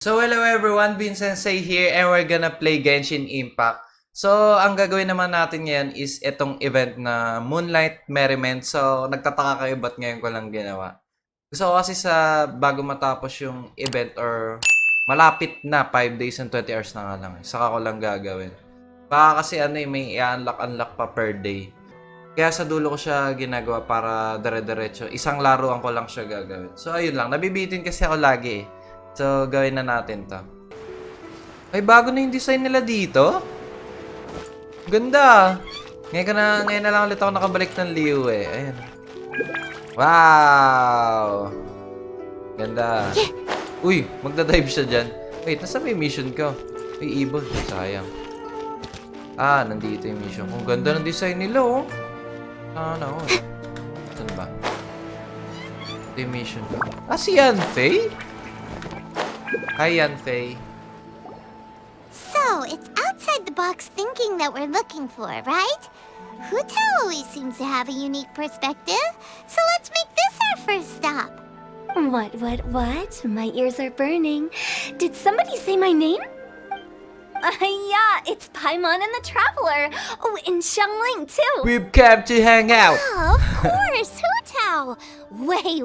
So hello everyone, Vinsensei here and we're gonna play Genshin Impact. So ang gagawin naman natin ngayon is itong event na Moonlight Merriment. So nagtataka kayo ba't ngayon ko lang ginawa. Gusto ko kasi sa bago matapos yung event or malapit na 5 days and 20 hours na nga lang. Saka ko lang gagawin. Baka kasi may i-unlock pa per day. Kaya sa dulo ko siya ginagawa para dire-diretso. Isang laruan ko lang siya gagawin. So ayun lang, nabibitin kasi ako lagi eh. So, gawin na natin to. Ay, bago na yung design nila dito. Ganda. Ngayon na lang ulit ako nakabalik ng Liu eh. Ayan. Wow. Ganda. Uy, magdadive siya dyan. Wait, nasa may mission ko? Uy, ibon. Sayang. Ah, nandito yung mission. Ang ganda ng design nila oh. Sana oh. Saan ba? Ito yung mission ko. Ah, si Yanfei? Hi, Yanfei. So, it's outside the box thinking that we're looking for, right? Huta always seems to have a unique perspective, so let's make this our first stop. What? My ears are burning. Did somebody say my name? Yeah, it's Paimon and the Traveler. Oh, and Xiangling, too. We've come to hang out. Oh, of course, Hutao! Way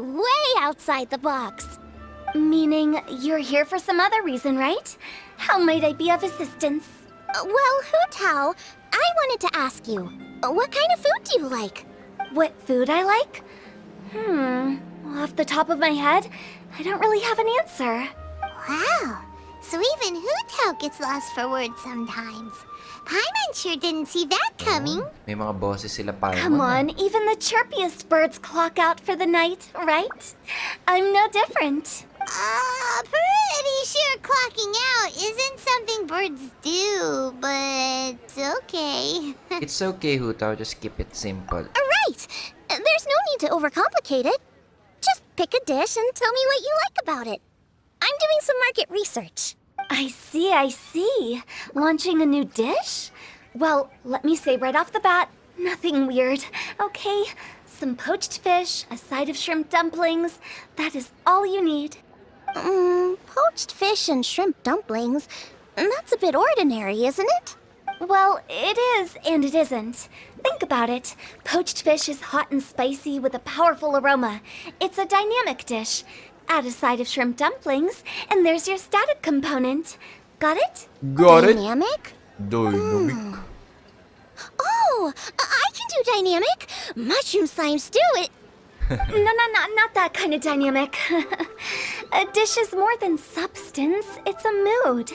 outside the box. Meaning you're here for some other reason, right? How might I be of assistance? Well, Hutao, I wanted to ask you, what kind of food do you like? What food I like? Off the top of my head, I don't really have an answer. Wow, so even Hutao gets lost for words sometimes. Paimon sure didn't see that coming. May mga boses sila Paimon. Come on, even the chirpiest birds clock out for the night, right? I'm no different. Pretty sure clocking out isn't something birds do, but okay. It's okay, Hutao. Just keep it simple. Right! There's no need to overcomplicate it. Just pick a dish and tell me what you like about it. I'm doing some market research. I see. Launching a new dish? Well, let me say right off the bat, nothing weird, okay? Some poached fish, a side of shrimp dumplings. That is all you need. Poached fish and shrimp dumplings. That's a bit ordinary, isn't it? Well, it is and it isn't. Think about it. Poached fish is hot and spicy with a powerful aroma. It's a dynamic dish. Add a side of shrimp dumplings, and there's your static component. Got it? Got it? Dynamic? Dynamic. Oh, I can do dynamic. Mushroom slime stew it. No, not that kind of dynamic. A dish is more than substance, it's a mood.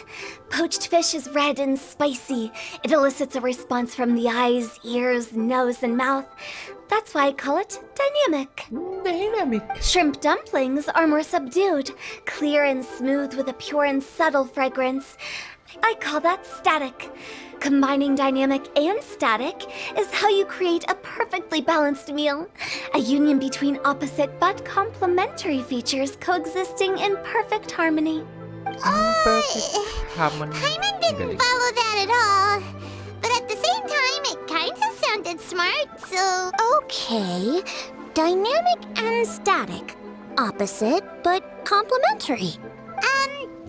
Poached fish is red and spicy. It elicits a response from the eyes, ears, nose, and mouth. That's why I call it dynamic. Dynamic. Shrimp dumplings are more subdued, clear and smooth with a pure and subtle fragrance. I call that static. Combining dynamic and static is how you create a perfectly balanced meal. A union between opposite but complementary features coexisting in perfect harmony. Perfect harmony. Paimon didn't follow that at all. But at the same time, it kinda sounded smart, so... Okay, dynamic and static. Opposite, but complementary.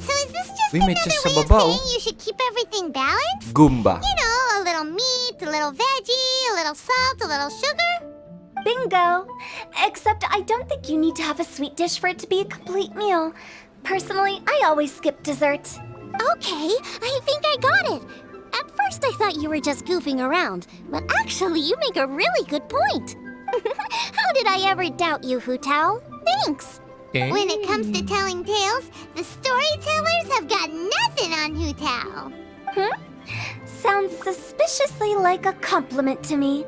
So is this just May another chest sa way of baba, saying you should keep everything balanced? Goomba. You know, a little meat, a little veggie, a little salt, a little sugar? Bingo! Except I don't think you need to have a sweet dish for it to be a complete meal. Personally, I always skip dessert. Okay, I think I got it. At first I thought you were just goofing around, but actually you make a really good point. How did I ever doubt you, Hutao? Thanks. When it comes to telling tales, the storytellers have got nothing on Hutao. Sounds suspiciously like a compliment to me.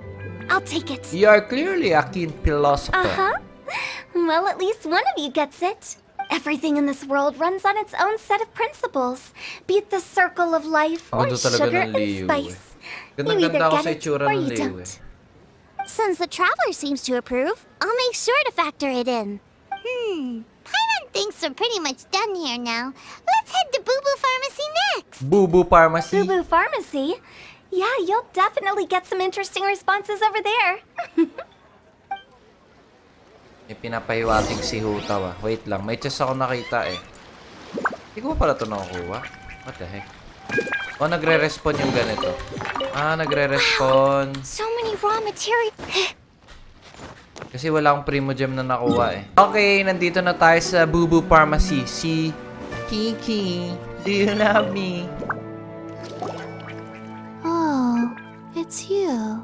I'll take it. You are clearly a keen philosopher. Uh-huh. Well, at least one of you gets it. Everything in this world runs on its own set of principles. Be it the circle of life or Ako talaga sugar ng and Liu spice. You Ganda-ganda either ako get sa it itsura or ng you Liu don't. Since the Traveler seems to approve, I'll make sure to factor it in. Paimon thinks we're pretty much done here now. Let's head to Boo Boo Pharmacy next. Boo Boo Pharmacy. Boo Boo Pharmacy? Yeah, you'll definitely get some interesting responses over there. May pinapahiwatig si Hutao ah. Wait lang, may chest ako nakita eh. Hindi ko pa pala ito nakukuha. What the heck? O, nagre-respawn yung ganito. Ah, nagre-respawn. So many raw material. Kasi wala akong Primo Gem na nakuha eh. Okay, nandito na tayo sa Boo Boo Pharmacy. Si Kiki. Do you love me? Oh, it's you.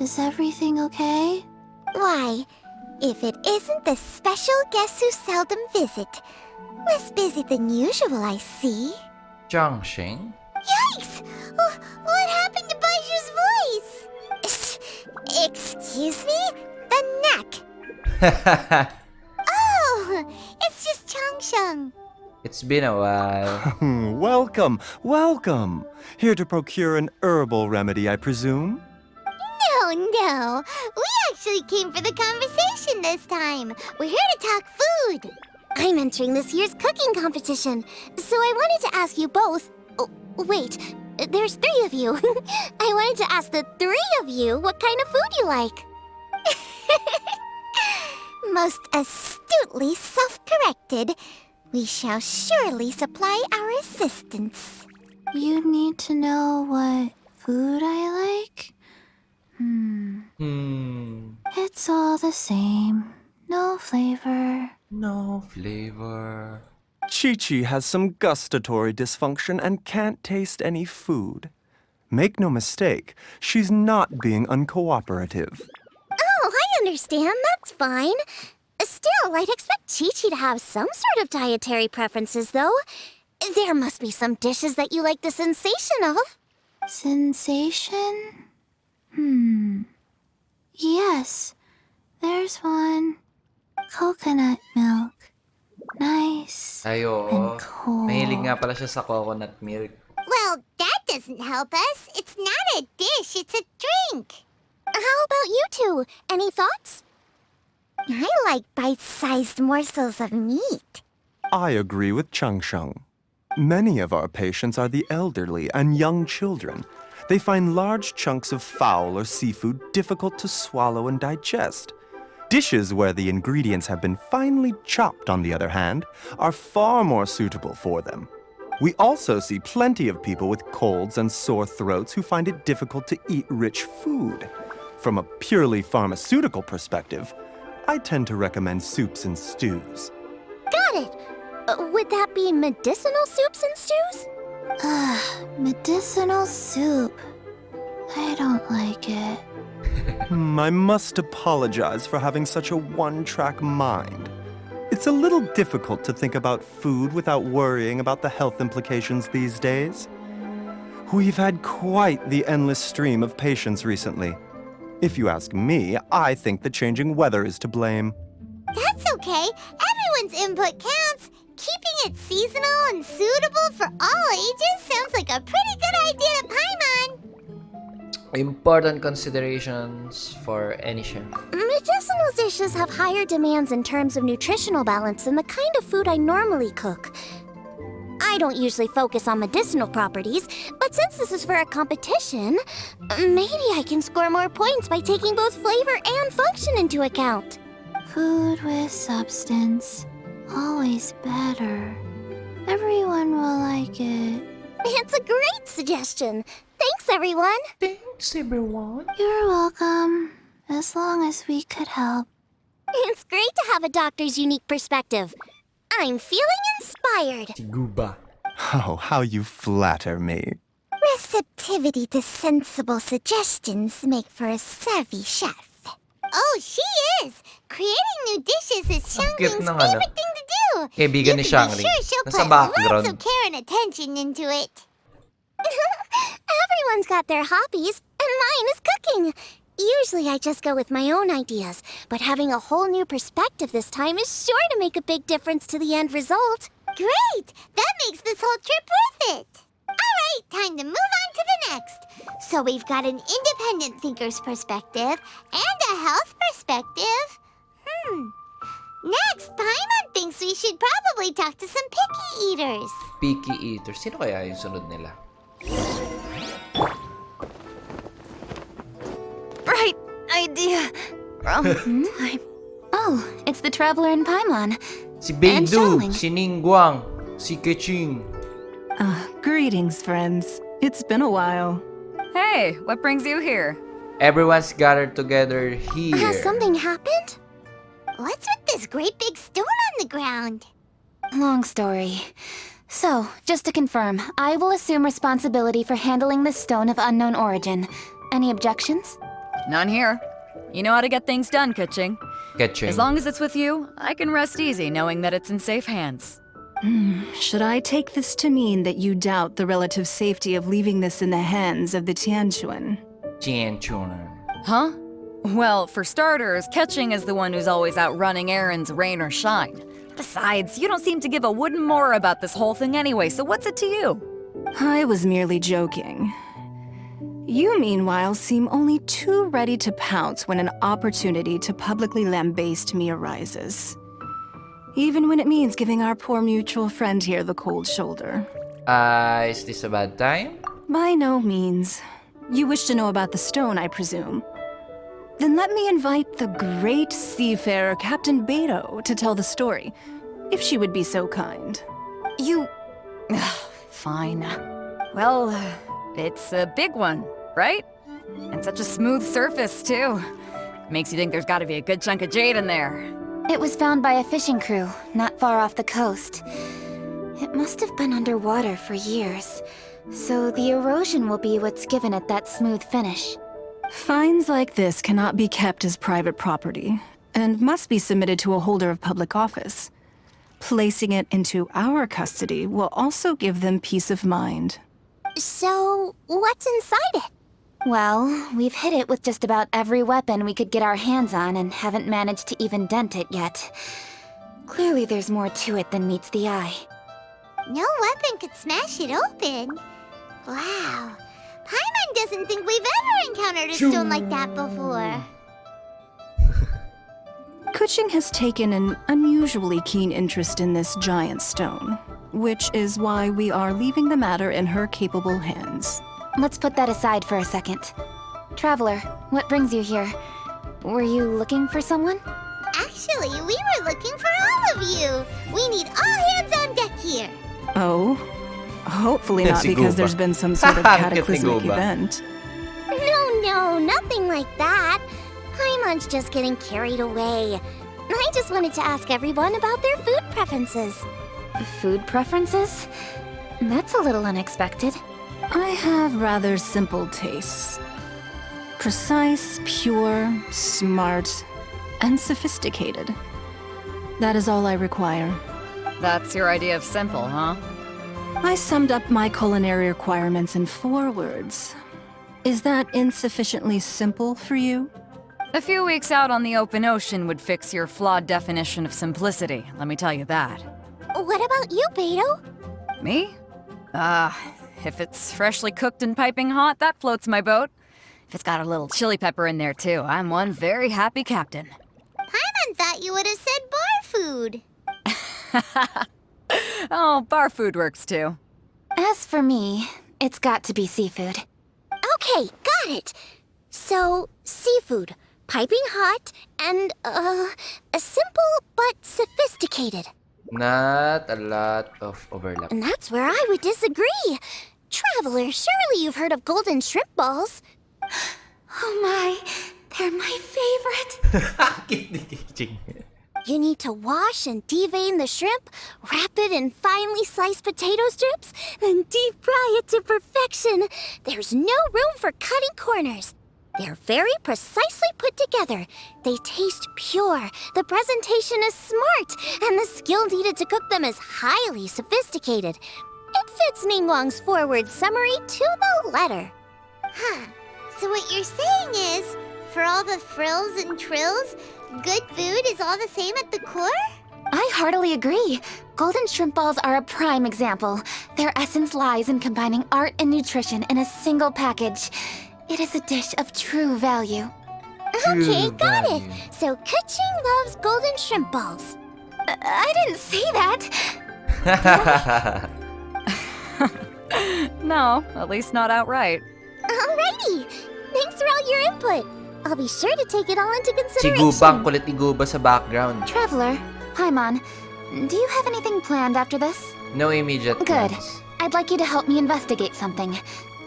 Is everything okay? Why, if it isn't the special guest who seldom visit. Less busy than usual, I see. Changsheng? Yikes! What happened to Baiju's voice? Excuse me? The neck. Oh, it's just Changsheng. It's been a while. Welcome, welcome. Here to procure an herbal remedy, I presume? No. We actually came for the conversation this time. We're here to talk food. I'm entering this year's cooking competition, so I wanted to ask you both. Oh, wait, there's 3 of you. I wanted to ask the 3 of you what kind of food you like. Most astutely self-corrected. We shall surely supply our assistance. You need to know what food I like? It's all the same. No flavor. No flavor. Chi-Chi has some gustatory dysfunction and can't taste any food. Make no mistake, she's not being uncooperative. Oh, I understand. That's fine. Still, I'd expect Chi-Chi to have some sort of dietary preferences, though. There must be some dishes that you like the sensation of. Sensation? Yes, there's one. Coconut milk. Nice. Ay, oo. and cold. Mahilig nga pala siya sa coconut milk. Well, that doesn't help us. It's not a dish, it's a drink. How about you two? Any thoughts? I like bite-sized morsels of meat. I agree with Changsheng. Many of our patients are the elderly and young children. They find large chunks of fowl or seafood difficult to swallow and digest. Dishes where the ingredients have been finely chopped, on the other hand, are far more suitable for them. We also see plenty of people with colds and sore throats who find it difficult to eat rich food. From a purely pharmaceutical perspective, I tend to recommend soups and stews. Got it. Would that be medicinal soups and stews? Medicinal soup. I don't like it. I must apologize for having such a one-track mind. It's a little difficult to think about food without worrying about the health implications these days. We've had quite the endless stream of patients recently. If you ask me, I think the changing weather is to blame. That's okay. Everyone's input counts. Keeping it seasonal and suitable for all ages sounds like a pretty good idea to Paimon. Important considerations for any chef. Medicinal dishes have higher demands in terms of nutritional balance than the kind of food I normally cook. I don't usually focus on medicinal properties, but since this is for a competition, maybe I can score more points by taking both flavor and function into account. Food with substance. Always better. Everyone will like it. It's a great suggestion. Thanks, everyone. Thanks, everyone. You're welcome. As long as we could help. It's great to have a doctor's unique perspective. I'm feeling inspired. Si Guba. Oh, how you flatter me. Receptivity to sensible suggestions make for a savvy chef. Oh, she is! Creating new dishes is cute Xiangling's ng favorite thing to do. Kaibigan ni You can be Xiangling. sure she'll Nasa put background. lots of care and attention into it. Everyone's got their hobbies, and mine is cooking. Usually I just go with my own ideas, but having a whole new perspective this time is sure to make a big difference to the end result. Great! That makes this whole trip worth it. Alright, time to move on to the next. So we've got an independent thinker's perspective and a health perspective. Next, Paimon thinks we should probably talk to some picky eaters. Picky eater. Sino kaya yung sunod nila? Right idea. Wrong time. Oh, it's the traveler in Paimon. Si Beidou, Xiangling. si Ningguang, Si Keching. Greetings, friends. It's been a while. Hey, what brings you here? Everyone's gathered together here. Has something happened? What's with this great big stone on the ground? Long story. So, just to confirm, I will assume responsibility for handling this stone of unknown origin. Any objections? None here. You know how to get things done, Kaching. Keching. As long as it's with you, I can rest easy knowing that it's in safe hands. Should I take this to mean that you doubt the relative safety of leaving this in the hands of the Tianquan? Jianchuan. Huh? Well, for starters, Kaching is the one who's always out running errands, rain or shine. Besides, you don't seem to give a wooden more about this whole thing anyway, so what's it to you? I was merely joking. You, meanwhile, seem only too ready to pounce when an opportunity to publicly lambaste me arises. Even when it means giving our poor mutual friend here the cold shoulder. Is this a bad time? By no means. You wish to know about the stone, I presume. Then let me invite the great seafarer Captain Beto to tell the story, if she would be so kind. You... Fine. Well, it's a big one, right? And such a smooth surface, too. Makes you think there's gotta be a good chunk of jade in there. It was found by a fishing crew, not far off the coast. It must have been underwater for years, so the erosion will be what's given it that smooth finish. Finds like this cannot be kept as private property, and must be submitted to a holder of public office. Placing it into our custody will also give them peace of mind. So, what's inside it? Well, we've hit it with just about every weapon we could get our hands on and haven't managed to even dent it yet. Clearly there's more to it than meets the eye. No weapon could smash it open. Wow. Paimon doesn't think we've ever encountered a stone like that before. Kuching has taken an unusually keen interest in this giant stone, which is why we are leaving the matter in her capable hands. Let's put that aside for a second. Traveler, what brings you here? Were you looking for someone? Actually, we were looking for all of you. We need all hands on deck here. Oh? Hopefully not Si because Guba. there's been some sort of Cute ni cataclysmic Guba. event. No, nothing like that. Paimon's just getting carried away. I just wanted to ask everyone about their food preferences. Food preferences? That's a little unexpected. I have rather simple tastes. Precise, pure, smart, and sophisticated. That is all I require. That's your idea of simple, huh? I summed up my culinary requirements in 4 words. Is that insufficiently simple for you? A few weeks out on the open ocean would fix your flawed definition of simplicity, let me tell you that. What about you, Beto? Me? If it's freshly cooked and piping hot, that floats my boat. If it's got a little chili pepper in there too, I'm one very happy captain. Paimon thought you would have said bar food. Oh, bar food works too. As for me, it's got to be seafood. Okay, got it. So, seafood, piping hot, and, simple but sophisticated. Not a lot of overlap. And that's where I would disagree. Traveler, surely you've heard of golden shrimp balls. Oh my, they're my favorite. Cute ni Keching. You need to wash and devein the shrimp, wrap it in finely sliced potato strips, then deep fry it to perfection. There's no room for cutting corners. They're very precisely put together. They taste pure, the presentation is smart, and the skill needed to cook them is highly sophisticated. It fits Ningguang's forward summary to the letter. Huh. So what you're saying is, for all the frills and trills, good food is all the same at the core? I heartily agree. Golden shrimp balls are a prime example. Their essence lies in combining art and nutrition in a single package. It is a dish of true value. Okay, True got it. value. So Kuching loves golden shrimp balls. I didn't say that. No, at least not outright. Alrighty. Thanks for all your input. I'll be sure to take it all into Si Guba, ang consideration. kulit ni Guba sa background. Traveler, Paimon, do you have anything planned after this? No immediate Good. plans. I'd like you to help me investigate something.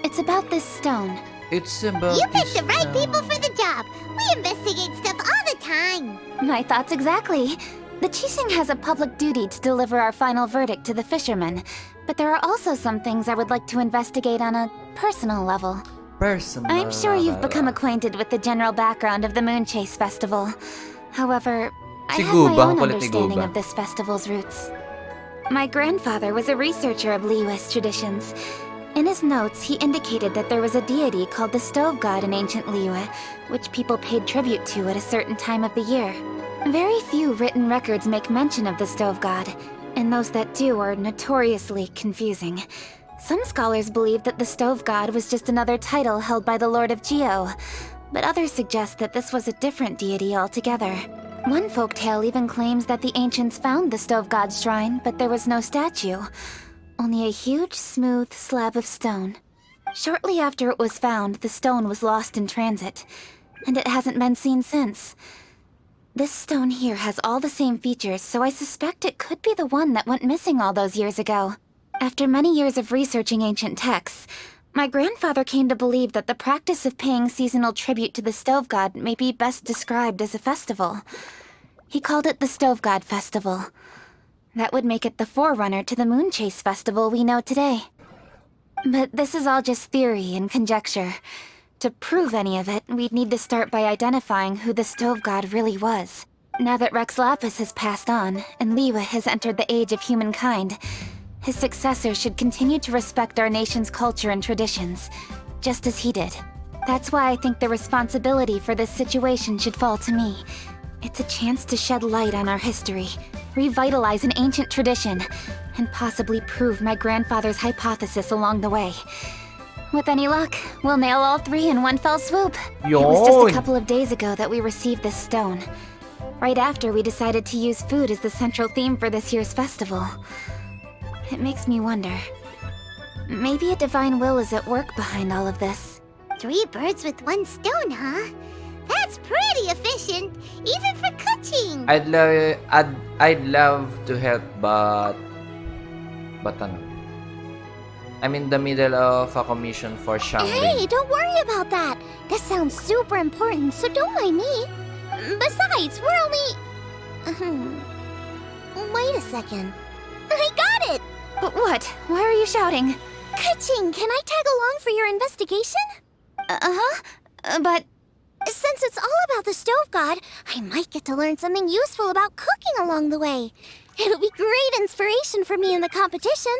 It's about this stone. It's about You picked this the right people town. for the job. We investigate stuff all the time. My thoughts exactly. The Chising has a public duty to deliver our final verdict to the fishermen, but there are also some things I would like to investigate on a personal level. Personal. I'm sure you've become acquainted with the general background of the Moon Chase Festival. However, I Si have Guba, my ang own kulit ni understanding Guba. of this festival's roots. My grandfather was a researcher of Liyue's traditions. In his notes, he indicated that there was a deity called the Stove God in ancient Liyue, which people paid tribute to at a certain time of the year. Very few written records make mention of the Stove God, and those that do are notoriously confusing. Some scholars believe that the Stove God was just another title held by the Lord of Geo, but others suggest that this was a different deity altogether. One folktale even claims that the ancients found the Stove God's shrine, but there was no statue. Only a huge, smooth slab of stone. Shortly after it was found, the stone was lost in transit, and it hasn't been seen since. This stone here has all the same features, so I suspect it could be the one that went missing all those years ago. After many years of researching ancient texts, my grandfather came to believe that the practice of paying seasonal tribute to the Stove God may be best described as a festival. He called it the Stove God Festival. That would make it the forerunner to the Moon Chase Festival we know today. But this is all just theory and conjecture. To prove any of it, we'd need to start by identifying who the Stove God really was. Now that Rex Lapis has passed on, and Liyue has entered the age of humankind, his successor should continue to respect our nation's culture and traditions, just as he did. That's why I think the responsibility for this situation should fall to me. It's a chance to shed light on our history, revitalize an ancient tradition, and possibly prove my grandfather's hypothesis along the way. With any luck, we'll nail all three in one fell swoop. It was just Yon. a couple of days ago that we received this stone. Right after we decided to use food as the central theme for this year's festival. It makes me wonder. Maybe a divine will is at work behind all of this. 3 birds with 1 stone, huh? That's pretty efficient, even for cooking. I'd love to help, but ano? I'm in the middle of a commission for Hey, Shangri. don't worry about that. This sounds super important, so don't mind me. Besides, we're only... Wait a second. I got it! What? Why are you shouting? Kaching, can I tag along for your investigation? Uh-huh. But Since it's all about the Stove God, I might get to learn something useful about cooking along the way. It'll be great inspiration for me in the competition.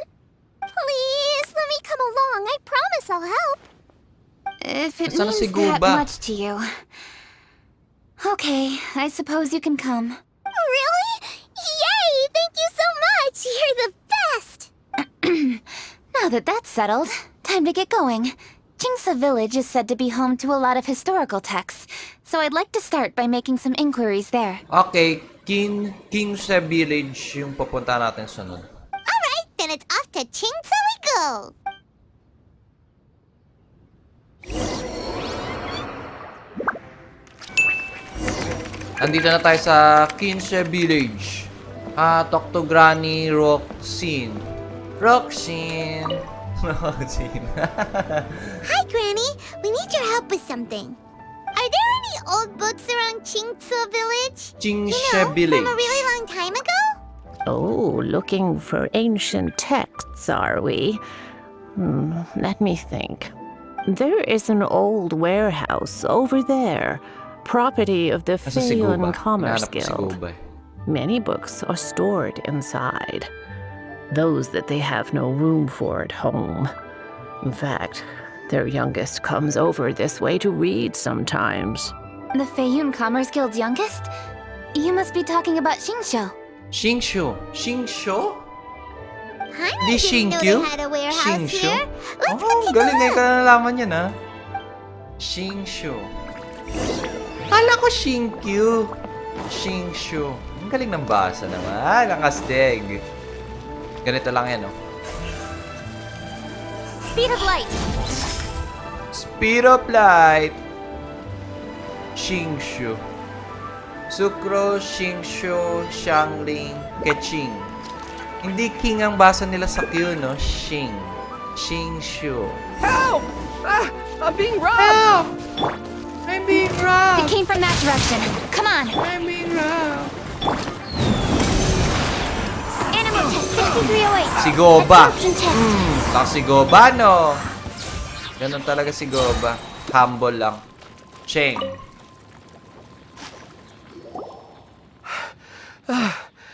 Please, let me come along. I promise I'll help. if it Nasaan na means si that Guba? much to you... Okay, I suppose you can come. Really? Yay! Thank you so much! You're the best! Now that that's settled, time to get going. Jingsa Village is said to be home to a lot of historical texts, so I'd like to start by making some inquiries there. Okay, Kingsa Village yung pupunta natin sunod. Alright, then it's off to Chingsa we go! Andito na tayo sa Kingsa Village. Talk to Granny Roxine. Roxine! Roxine. Hi, Granny. We need your help with something. Are there any old books around Chingsa Village? Chingsa From Village. a really long time ago? Oh, looking for ancient texts, are we? Let me think. There is an old warehouse over there, property of the Nasa si Feyun Guba. Commerce Hinahanap ko si Guild. Guba eh. Many books are stored inside, those that they have no room for at home. In fact, their youngest comes over this way to read sometimes. The Feyun Commerce Guild's youngest? You must be talking about Xingsho. Shingshu. Shingsho? Paimon Di didn't know Shinkyu? they had a warehouse Shingshu? here. Let's go Oh, take galing a ngayon look. ka nalaman yan, ha? Shingshu. Kala ko Shinkyu. Shingshu. Ang galing ng basa naman. Ang astig. Ganito lang yan, oh. Speed of light! Speed of light. Shingshu. Sukro, Shingshu, Shangling, Keching. Hindi king ang basa nila sa Q, no? Shing. Shing Shu. Help! I'm being robbed! I'm being robbed! It came from that direction. Come on. I'm being robbed! Animal test 6308. Si Goba. Absorption test. Baka si Goba, no? Ganun talaga si Goba. Humble lang. Cheng.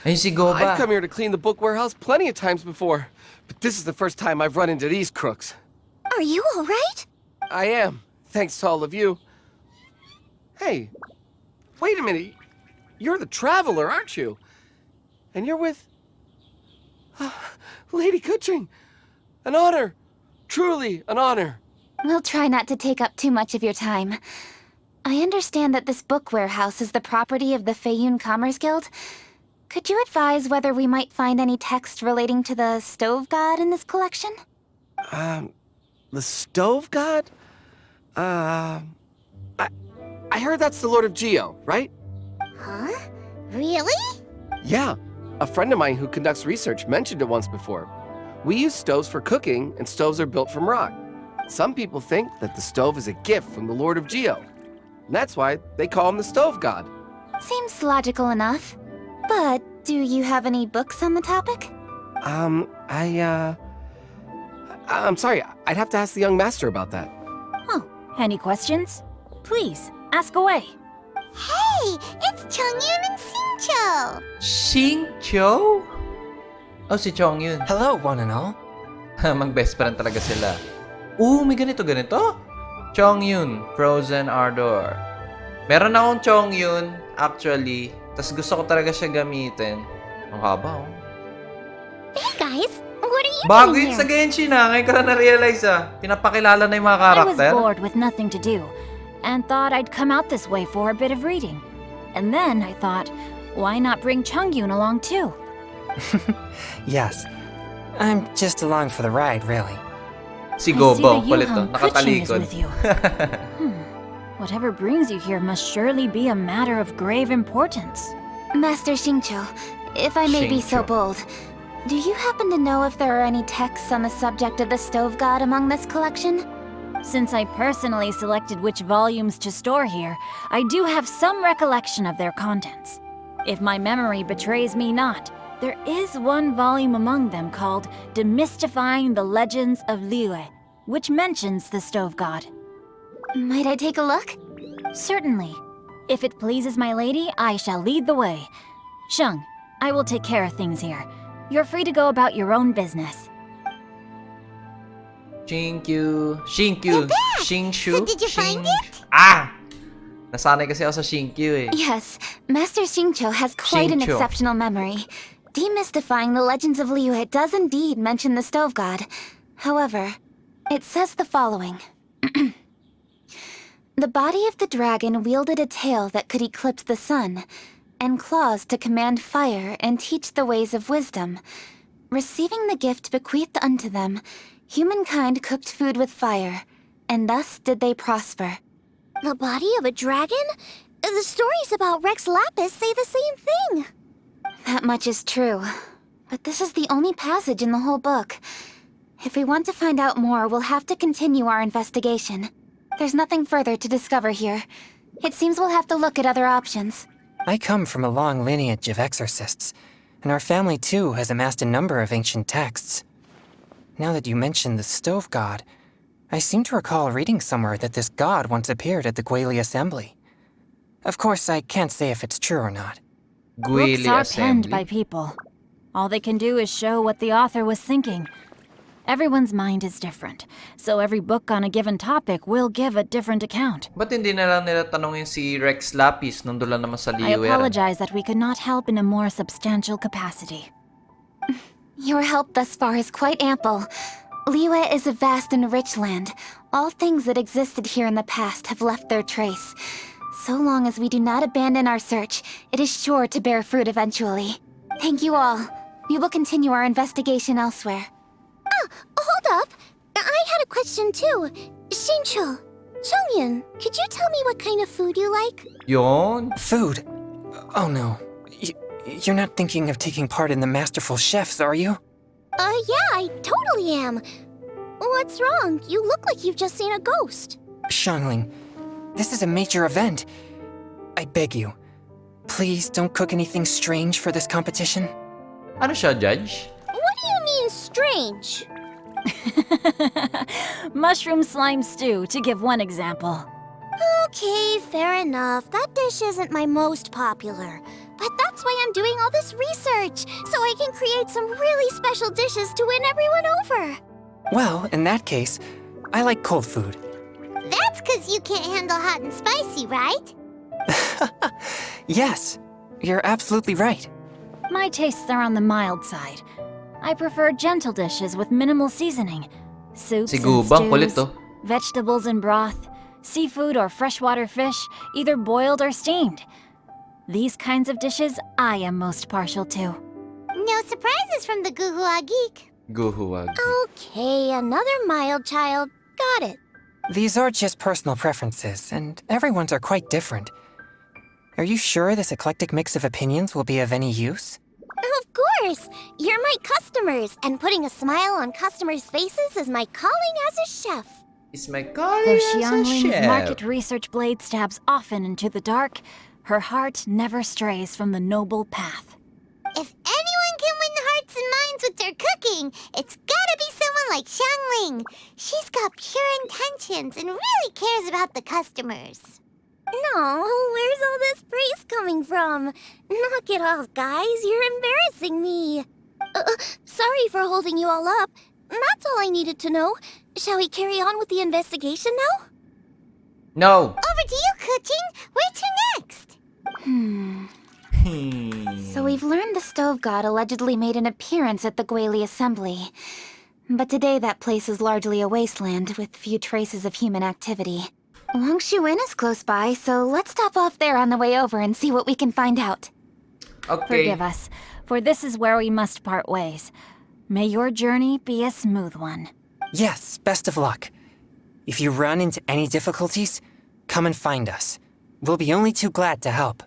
Ayun si Goba. I've come here to clean the book warehouse plenty of times before, but this is the first time I've run into these crooks. Are you all right? I am, thanks to all of you. Hey, wait a minute. You're the traveler, aren't you? And you're with... Lady Kuching. An honor. Truly an honor. We'll try not to take up too much of your time. I understand that this book warehouse is the property of the Feiyun Commerce Guild. Could you advise whether we might find any text relating to the stove god in this collection? The stove god? I heard that's the Lord of Geo, right? Huh? Really? Yeah. A friend of mine who conducts research mentioned it once before. We use stoves for cooking, and stoves are built from rock. Some people think that the stove is a gift from the Lord of Geo. And that's why they call him the stove god. Seems logical enough. But do you have any books on the topic? I'm sorry, I'd have to ask the young master about that. Oh, any questions? Please, ask away. Hey, it's Chongyun and Xingqiu. Xingqiu? Oh, si Chongyun. Hello, one and all. Mag-best friend talaga sila. May ganito. Chongyun, Frozen Ardor. Meron akong Chongyun, actually. Tas gusto ko talaga siya gamitin. Ang haba, oh. Hey guys, what are you Bago doing yun sa here? Genshin, Ngayon ko lang na-realize, Pinapakilala na yung mga I was karakter. bored with nothing to do, and thought I'd come out this way for a bit of reading. And then I thought, why not bring Chongyun along too? Yes. I'm just along for the ride, really. Si I see Gobo, the palit to. Yuhang Kuching is Nakatalikod. with you. Whatever brings you here must surely be a matter of grave importance. Master Xingqiu, if I may be so Xingqiu. bold, do you happen to know if there are any texts on the subject of the stove god among this collection? Since I personally selected which volumes to store here, I do have some recollection of their contents. If my memory betrays me not, there is one volume among them called Demystifying the Legends of Liyue, which mentions the stove god. Might I take a look? Certainly. If it pleases my lady, I shall lead the way. Sheng, I will take care of things here. You're free to go about your own business. Xingqiu. Xingshu. So did you find it? Nasanay kasi ako sa Xingqiu, Yes, Master Xingqiu has quite an Xingqiu. exceptional memory. Demystifying the legends of Liyue does indeed mention the stove god. However, it says the following. The body of the dragon wielded a tail that could eclipse the sun, and claws to command fire and teach the ways of wisdom. Receiving the gift bequeathed unto them, humankind cooked food with fire, and thus did they prosper. The body of a dragon? The stories about Rex Lapis say the same thing. That much is true, but this is the only passage in the whole book. If we want to find out more, we'll have to continue our investigation. There's nothing further to discover here. It seems we'll have to look at other options. I come from a long lineage of exorcists, and our family too has amassed a number of ancient texts. Now that you mention the stove god, I seem to recall reading somewhere that this god once appeared at the Guili Assembly. Of course, I can't say if it's true or not. Books are penned Assembly. by people. All they can do is show what the author was thinking. Everyone's mind is different, so every book on a given topic will give a different account. Ba't hindi na lang nila tanongin si Rex Lapis nung doon lang naman sa I Liyue? apologize that we could not help in a more substantial capacity. Your help thus far is quite ample. Liyue is a vast and rich land. All things that existed here in the past have left their trace. So long as we do not abandon our search, it is sure to bear fruit eventually. Thank you all. We will continue our investigation elsewhere. Hold up. I had a question too. Xingqiu, Chongyun, could you tell me what kind of food you like? Yun. Food? Oh no. You're not thinking of taking part in the Masterful Chefs, are you? Yeah, I totally am. What's wrong? You look like you've just seen a ghost. Xiangling, this is a major event. I beg you, please don't cook anything strange for this competition. Ano siya, Judge? What do you mean, strange? Mushroom slime stew, to give one example. Okay, fair enough. That dish isn't my most popular. But that's why I'm doing all this research, so I can create some really special dishes to win everyone over. Well, in that case, I like cold food. That's because you can't handle hot and spicy, right? Yes, you're absolutely right. My tastes are on the mild side. I prefer gentle dishes with minimal seasoning. Soups Si and Gubang, kulit stews, to. vegetables and broth, seafood or freshwater fish, either boiled or steamed. These kinds of dishes I am most partial to. No surprises from the Guhua Geek. Guhuwag. Okay, another mild child. Got it. These are just personal preferences, and everyone's are quite different. Are you sure this eclectic mix of opinions will be of any use? Of course! You're my customers, and putting a smile on customers' faces is my calling as a chef. Is my calling Though as a Xiangling's chef. market research blade stabs often into the dark, her heart never strays from the noble path. If anyone can win hearts and minds with their cooking, it's gotta be someone like Xiangling. She's got pure intentions and really cares about the customers. No, where's all this praise coming from? Knock it off, guys. You're embarrassing me. Sorry for holding you all up. That's all I needed to know. Shall we carry on with the investigation now? No! Over to you, Kuching. Where to next? So we've learned the Stove God allegedly made an appearance at the Guili Assembly. But today that place is largely a wasteland with few traces of human activity. Wangshu Inn is close by, so let's stop off there on the way over and see what we can find out. Okay. Forgive us, for this is where we must part ways. May your journey be a smooth one. Yes, best of luck. If you run into any difficulties, come and find us. We'll be only too glad to help.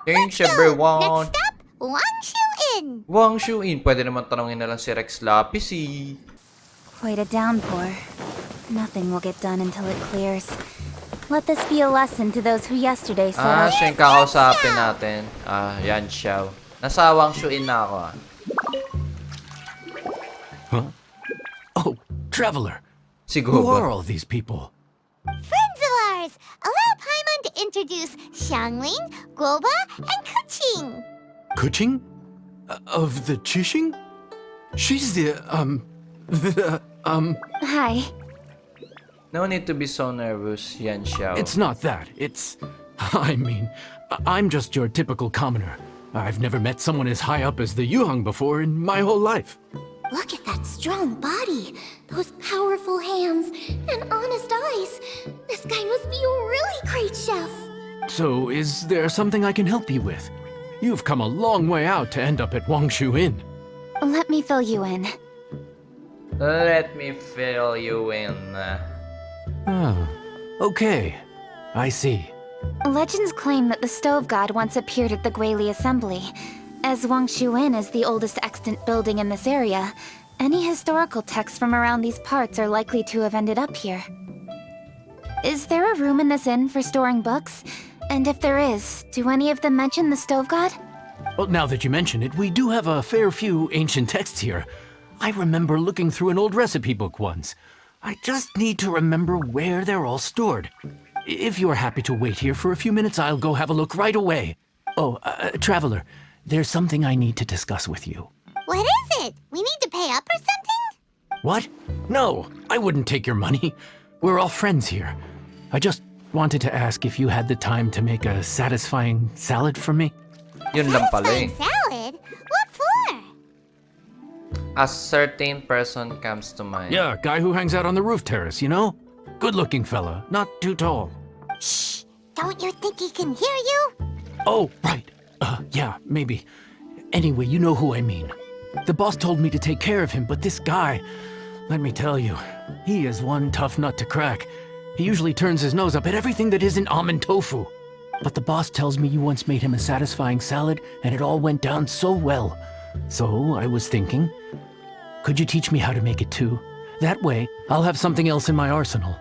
Thanks everyone. Next stop, Wangshu Inn. Wangshu Inn. Pwede naman tanongin na lang si Rex Lapis eh. Quite a downpour. Nothing will get done until it clears. Let this be a lesson to those who yesterday said, Siya yung kakausapin natin. Yan siya. Nasa Wangshu Inn na ako Huh? Oh, Traveler. Si Who are Guba. all these people? Friends of ours. Allow Paimon to introduce Xiangling, Guoba, and Kuching. Kuching? Of the Chishing? She's Hi. No need to be so nervous. Yan siya. It's not that. I mean, I'm just your typical commoner. I've never met someone as high up as the Yuhang before in my whole life. Look at that strong body, those powerful hands, and honest eyes. This guy must be a really great chef. So, is there something I can help you with? You've come a long way out to end up at Wangshu Inn. Let me fill you in. Let me fill you in. Oh, okay. I see. Legends claim that the Stove God once appeared at the Guili Assembly. As Wangshu Inn is the oldest extant building in this area, any historical texts from around these parts are likely to have ended up here. Is there a room in this inn for storing books? And if there is, do any of them mention the Stove God? Well, now that you mention it, we do have a fair few ancient texts here. I remember looking through an old recipe book once. I just need to remember where they're all stored. If you're happy to wait here for a few minutes, I'll go have a look right away. Oh, Traveler, there's something I need to discuss with you. What is it? We need to pay up or something? What? No, I wouldn't take your money. We're all friends here. I just wanted to ask if you had the time to make a satisfying salad for me. Yun lang pala eh. Satisfying salad? What for? A certain person comes to mind. Yeah, guy who hangs out on the roof terrace, you know? Good-looking fella, not too tall. Shh! Don't you think he can hear you? Oh, right. Yeah, maybe. Anyway, you know who I mean. The boss told me to take care of him, but this guy, let me tell you, he is one tough nut to crack. He usually turns his nose up at everything that isn't almond tofu. But the boss tells me you once made him a satisfying salad and it all went down so well. So I was thinking, could you teach me how to make it too? That way, I'll have something else in my arsenal.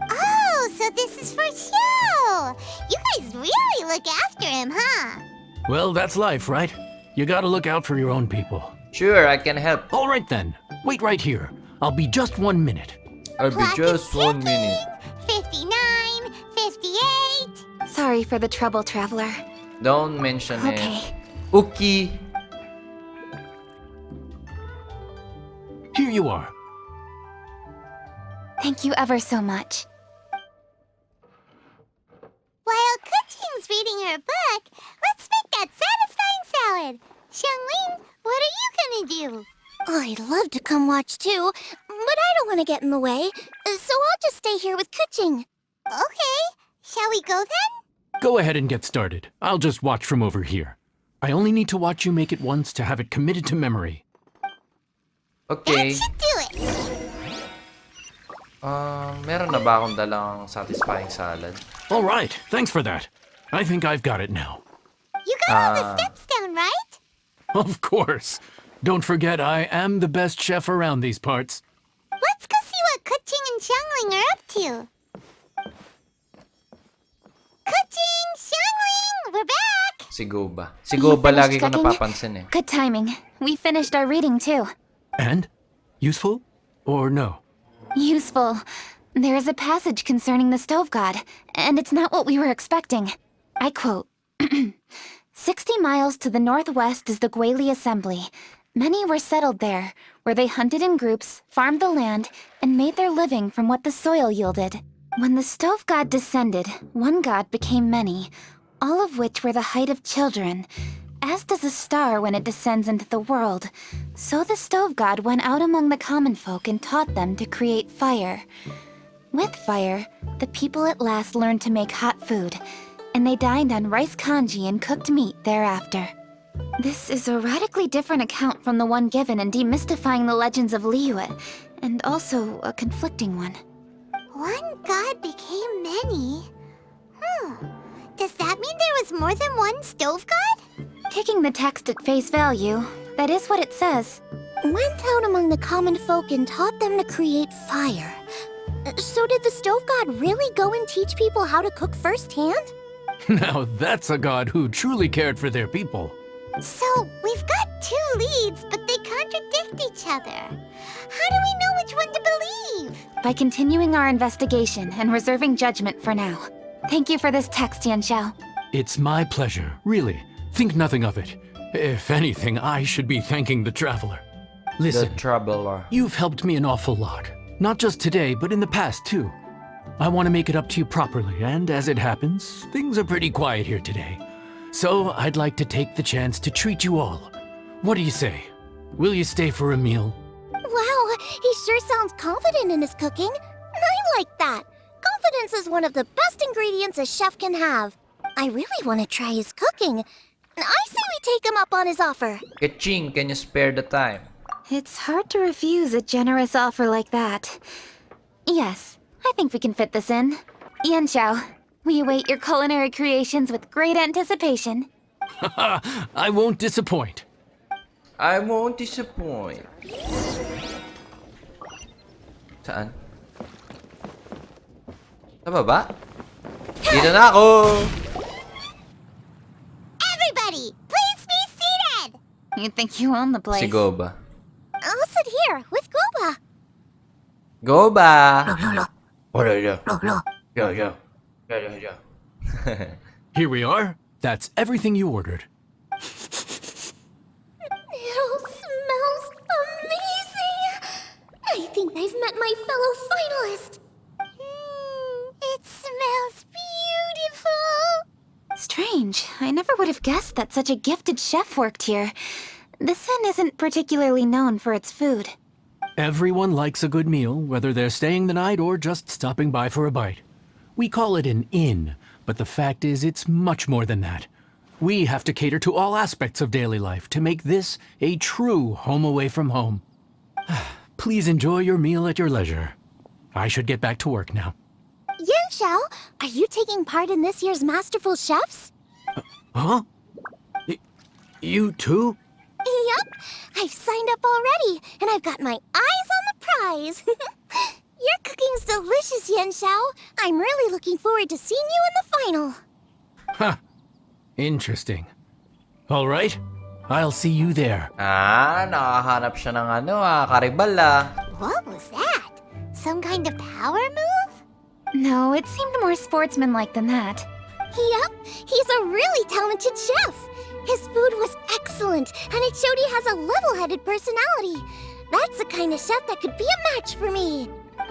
Oh, so this is for show! You guys really look after him, huh? Well, that's life, right? You gotta look out for your own people. Sure, I can help. All right then, wait right here. I'll be just 1 minute. I'll be Clock just is 1 ticking. minute. 59, 58. Sorry for the trouble, traveler. Don't mention Okay. it. Okay. Here you are. Thank you ever so much. While Kuching's reading her book, let's make that satisfying salad. Xiangling, what are you gonna do? I'd love to come watch too, but I don't want to get in the way, so I'll just stay here with Kuching. Okay, shall we go then? Go ahead and get started. I'll just watch from over here. I only need to watch you make it once to have it committed to memory. Okay. That should do it. Meron na ba akong dalang satisfying salad? All right, thanks for that. I think I've got it now. You got all the steps down, right? Of course. Don't forget, I am the best chef around these parts. Let's go see what Kuching and Xiangling are up to. Kuching, Xiangling, we're back! Si Goba. Si Goba finished lagi ko checking? napapansin eh. Good timing. We finished our reading too. And? Useful? Or no? Useful. There is a passage concerning the stove god, and it's not what we were expecting. I quote, 60 miles to the northwest is the Guili Assembly. Many were settled there, where they hunted in groups, farmed the land, and made their living from what the soil yielded. When the stove god descended, one god became many, all of which were the height of children. As does a star when it descends into the world, so the stove god went out among the common folk and taught them to create fire. With fire, the people at last learned to make hot food, and they dined on rice congee and cooked meat thereafter. This is a radically different account from the one given in Demystifying the Legends of Liyue, and also a conflicting one. One god became many? Does that mean there was more than one stove god? Taking the text at face value, that is what it says. Went out among the common folk and taught them to create fire. So did the stove god really go and teach people how to cook firsthand? Now that's a god who truly cared for their people. So, we've got two leads, but they contradict each other. How do we know which one to believe? By continuing our investigation and reserving judgment for now. Thank you for this text, Yanxiao. It's my pleasure, really. Think nothing of it. If anything, I should be thanking the traveler. The Listen, Traveler. you've helped me an awful lot. Not just today, but in the past, too. I want to make it up to you properly, and as it happens, things are pretty quiet here today. So I'd like to take the chance to treat you all. What do you say? Will you stay for a meal? Wow, he sure sounds confident in his cooking. I like that. Confidence is one of the best ingredients a chef can have. I really want to try his cooking. I say we take him up on his offer. Kaching, can you spare the time? It's hard to refuse a generous offer like that. Yes, I think we can fit this in. Yanxiao, we await your culinary creations with great anticipation. I won't disappoint. I won't disappoint. Saan? Sa baba? Dito na ako! Everybody, please be seated! You think you own the place? Si Goba. I'll sit here with Goba. Goba! Yo. Here we are. That's everything you ordered. It all smells amazing. I think I've met my fellow finalist. It smells beautiful! Strange. I never would have guessed that such a gifted chef worked here. This inn isn't particularly known for its food. Everyone likes a good meal, whether they're staying the night or just stopping by for a bite. We call it an inn, but the fact is it's much more than that. We have to cater to all aspects of daily life to make this a true home away from home. Please enjoy your meal at your leisure. I should get back to work now. Xiao, are you taking part in this year's Masterful Chefs? Huh? You too? Yup, I've signed up already, and I've got my eyes on the prize. Your cooking's delicious, Yan Xiao. I'm really looking forward to seeing you in the final. Ha! Interesting. All right, I'll see you there. Nakahanap siya ng karibal What was that? Some kind of power move? No, it seemed more sportsmanlike than that. Yup, he's a really talented chef. His food was excellent, and it showed he has a level-headed personality. That's the kind of chef that could be a match for me.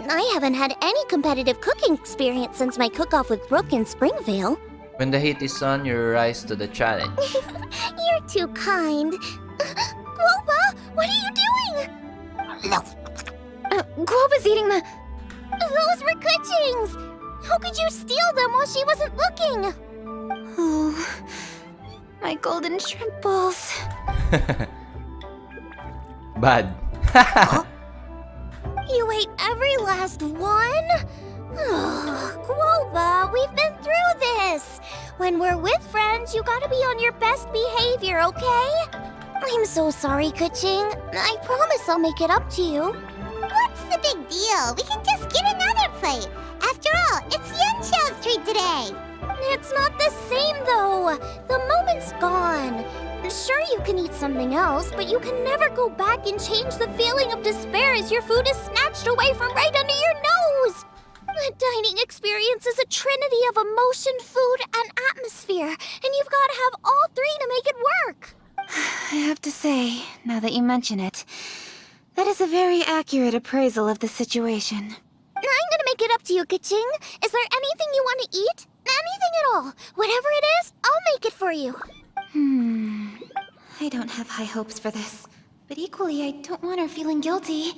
I haven't had any competitive cooking experience since my cook-off with Brooke in Springvale. When the heat is on, you rise to the challenge. You're too kind. Guoba, what are you doing? Guoba's eating the... Those were Kuching's! How could you steal them while she wasn't looking? Oh, my golden shrimp balls. Bad. You ate every last one? Guoba, we've been through this. When we're with friends, you gotta be on your best behavior, okay? I'm so sorry, Kuching. I promise I'll make it up to you. What's the big deal? We can just get another plate. After all, it's Yan Xiao's treat today. It's not the same, though. The moment's gone. Sure, you can eat something else, but you can never go back and change the feeling of despair as your food is snatched away from right under your nose. The dining experience is a trinity of emotion, food, and atmosphere, and you've got to have all three to make it work. I have to say, now that you mention it, that is a very accurate appraisal of the situation. I'm gonna make it up to you, Kaching. Is there anything you want to eat? Anything at all. Whatever it is, I'll make it for you. I don't have high hopes for this, but equally I don't want her feeling guilty.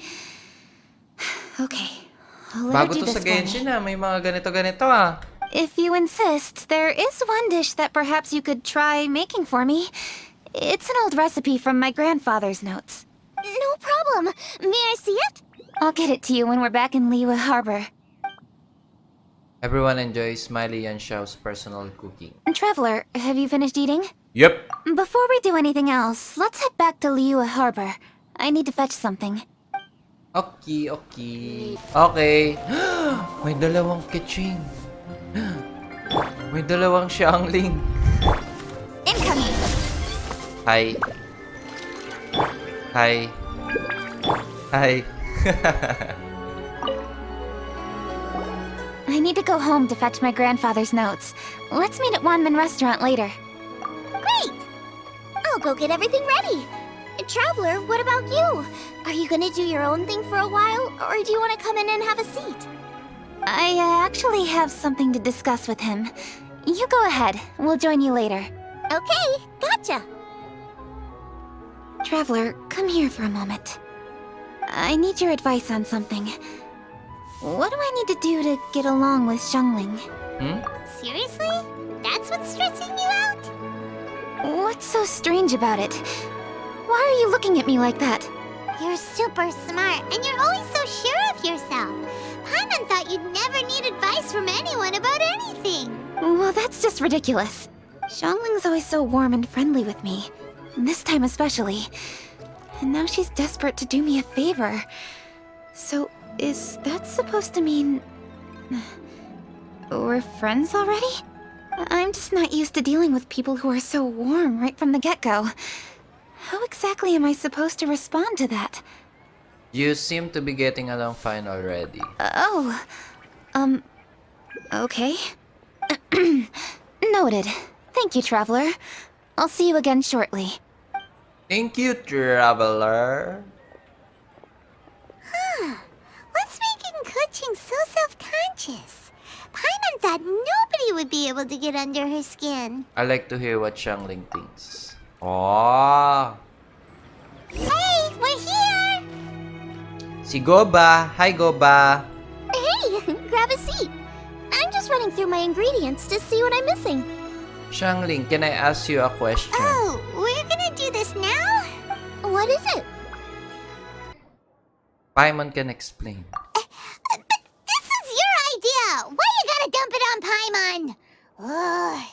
Okay, I'll let her Bago do to this sa for me. Genshin may mga ganito-ganito If you insist, there is one dish that perhaps you could try making for me. It's an old recipe from my grandfather's notes. No problem. May I see it? I'll get it to you when we're back in Liyue Harbor. Everyone enjoys Smiley Yan Xiao's personal cooking. Traveler, have you finished eating? Yep. Before we do anything else, let's head back to Liyue Harbor. I need to fetch something. Okay. Okay. May dalawang kitching. May dalawang Xiangling. Incoming! Hi. I need to go home to fetch my grandfather's notes. Let's meet at Wanman Restaurant later. Great! I'll go get everything ready. Traveler, what about you? Are you gonna do your own thing for a while, or do you want to come in and have a seat? I actually have something to discuss with him. You go ahead. We'll join you later. Okay, gotcha. Traveler, come here for a moment. I need your advice on something. What do I need to do to get along with Xiangling? Seriously? That's what's stressing you out? What's so strange about it? Why are you looking at me like that? You're super smart, and you're always so sure of yourself. Paimon thought you'd never need advice from anyone about anything. Well, that's just ridiculous. Xiangling's always so warm and friendly with me. This time especially. And now she's desperate to do me a favor. So, is that supposed to mean... we're friends already? I'm just not used to dealing with people who are so warm right from the get-go. How exactly am I supposed to respond to that? You seem to be getting along fine already. Okay. Noted. Thank you, Traveler. I'll see you again shortly. Thank you, traveler. What's making Kuching so self-conscious? Paimon thought nobody would be able to get under her skin. I like to hear what Xiangling thinks. Oh, Hey, we're here! si Goba. Hi, Goba. Hey, grab a seat. I'm just running through my ingredients to see what I'm missing. Xiangling, can I ask you a question? Oh, we're gonna do this now? What is it? Paimon can explain. But this is your idea! Why you gotta dump it on Paimon? Ugh.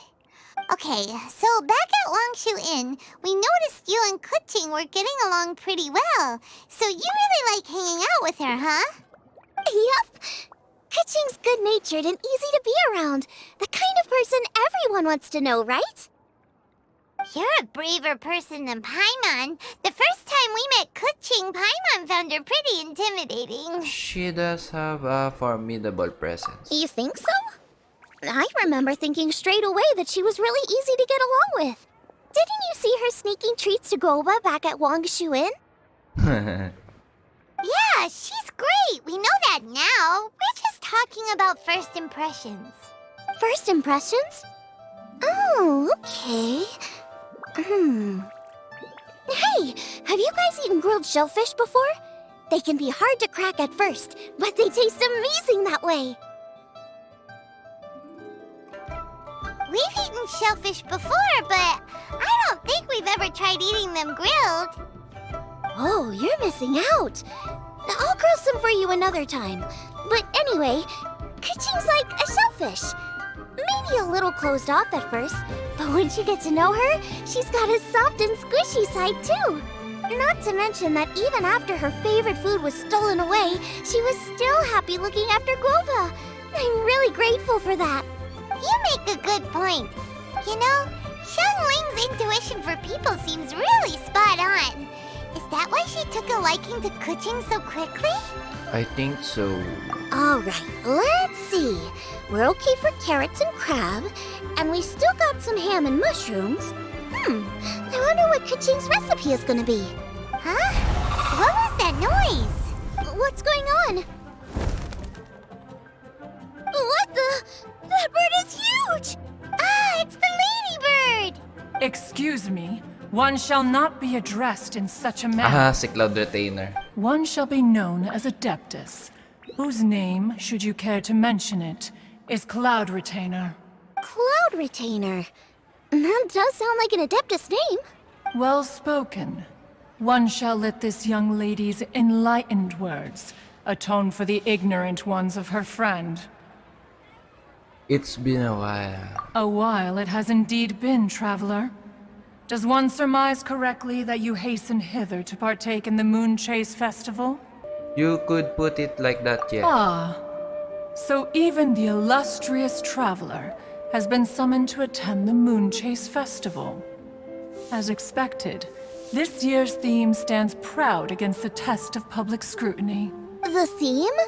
Okay, so back at Longshu Inn, we noticed you and Kuching were getting along pretty well. So you really like hanging out with her, huh? Yep. Kuching's good-natured and easy to be around. The kind of person everyone wants to know, right? You're a braver person than Paimon. The first time we met Kuching, Paimon found her pretty intimidating. She does have a formidable presence. You think so? I remember thinking straight away that she was really easy to get along with. Didn't you see her sneaking treats to Goba back at Wangshu Inn? Yeah, she's great. We know that now. We're just talking about first impressions. First impressions? Oh, okay. Hey, have you guys eaten grilled shellfish before? They can be hard to crack at first, but they taste amazing that way. We've eaten shellfish before, but I don't think we've ever tried eating them grilled. Oh, you're missing out. I'll grill some for you another time. But anyway, Kuching's like a shellfish. Maybe a little closed off at first, but once you get to know her, she's got a soft and squishy side too. Not to mention that even after her favorite food was stolen away, she was still happy looking after Guova. I'm really grateful for that. You make a good point. You know, Xiangling's intuition for people seems really spot on. Is that why she took a liking to Kuching so quickly? I think so. All right, let's see. We're okay for carrots and crab, and we still got some ham and mushrooms. I wonder what Kuching's recipe is gonna be. Huh? What was that noise? What's going on? What the? That bird is huge! Ah, it's the ladybird! Excuse me. One shall not be addressed in such a manner. Ah, si Cloud Retainer. One shall be known as Adeptus, whose name, should you care to mention it, is Cloud Retainer. Cloud Retainer. That does sound like an Adeptus name. Well spoken. One shall let this young lady's enlightened words atone for the ignorant ones of her friend. It's been a while. A while it has indeed been, traveler. Does one surmise correctly that you hasten hither to partake in the Moon Chase Festival? You could put it like that, yeah. Ah, so even the illustrious traveler has been summoned to attend the Moon Chase Festival. As expected, this year's theme stands proud against the test of public scrutiny. The theme?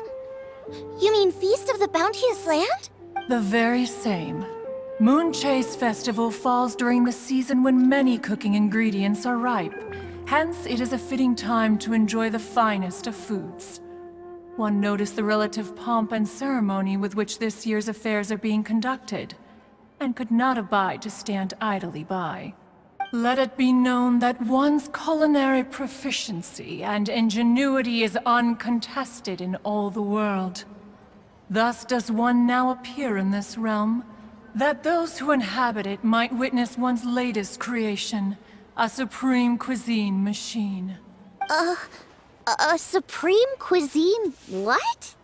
You mean Feast of the Bounteous Land? The very same. Moon Chase Festival falls during the season when many cooking ingredients are ripe. Hence, it is a fitting time to enjoy the finest of foods. One noticed the relative pomp and ceremony with which this year's affairs are being conducted, and could not abide to stand idly by. Let it be known that one's culinary proficiency and ingenuity is uncontested in all the world. Thus does one now appear in this realm, that those who inhabit it might witness one's latest creation, a supreme cuisine machine. A supreme cuisine what?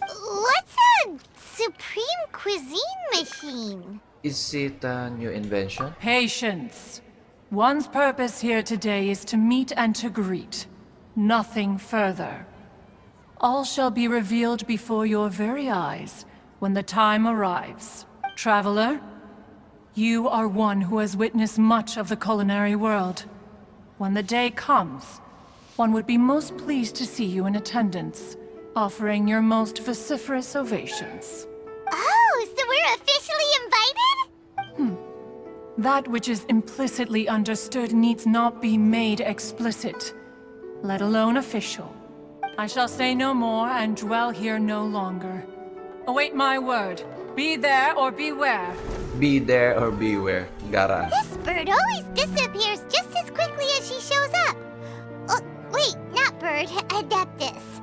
What's a supreme cuisine machine? Is it a new invention? Patience. One's purpose here today is to meet and to greet. Nothing further. All shall be revealed before your very eyes when the time arrives. Traveler, you are one who has witnessed much of the culinary world. When the day comes, one would be most pleased to see you in attendance, offering your most vociferous ovations. Oh, so we're officially invited? That which is implicitly understood needs not be made explicit, let alone official. I shall say no more and dwell here no longer. Await my word. Be there or beware. Be there or beware. Gara. This bird always disappears just as quickly as she shows up. Oh, wait, not bird, Adeptus.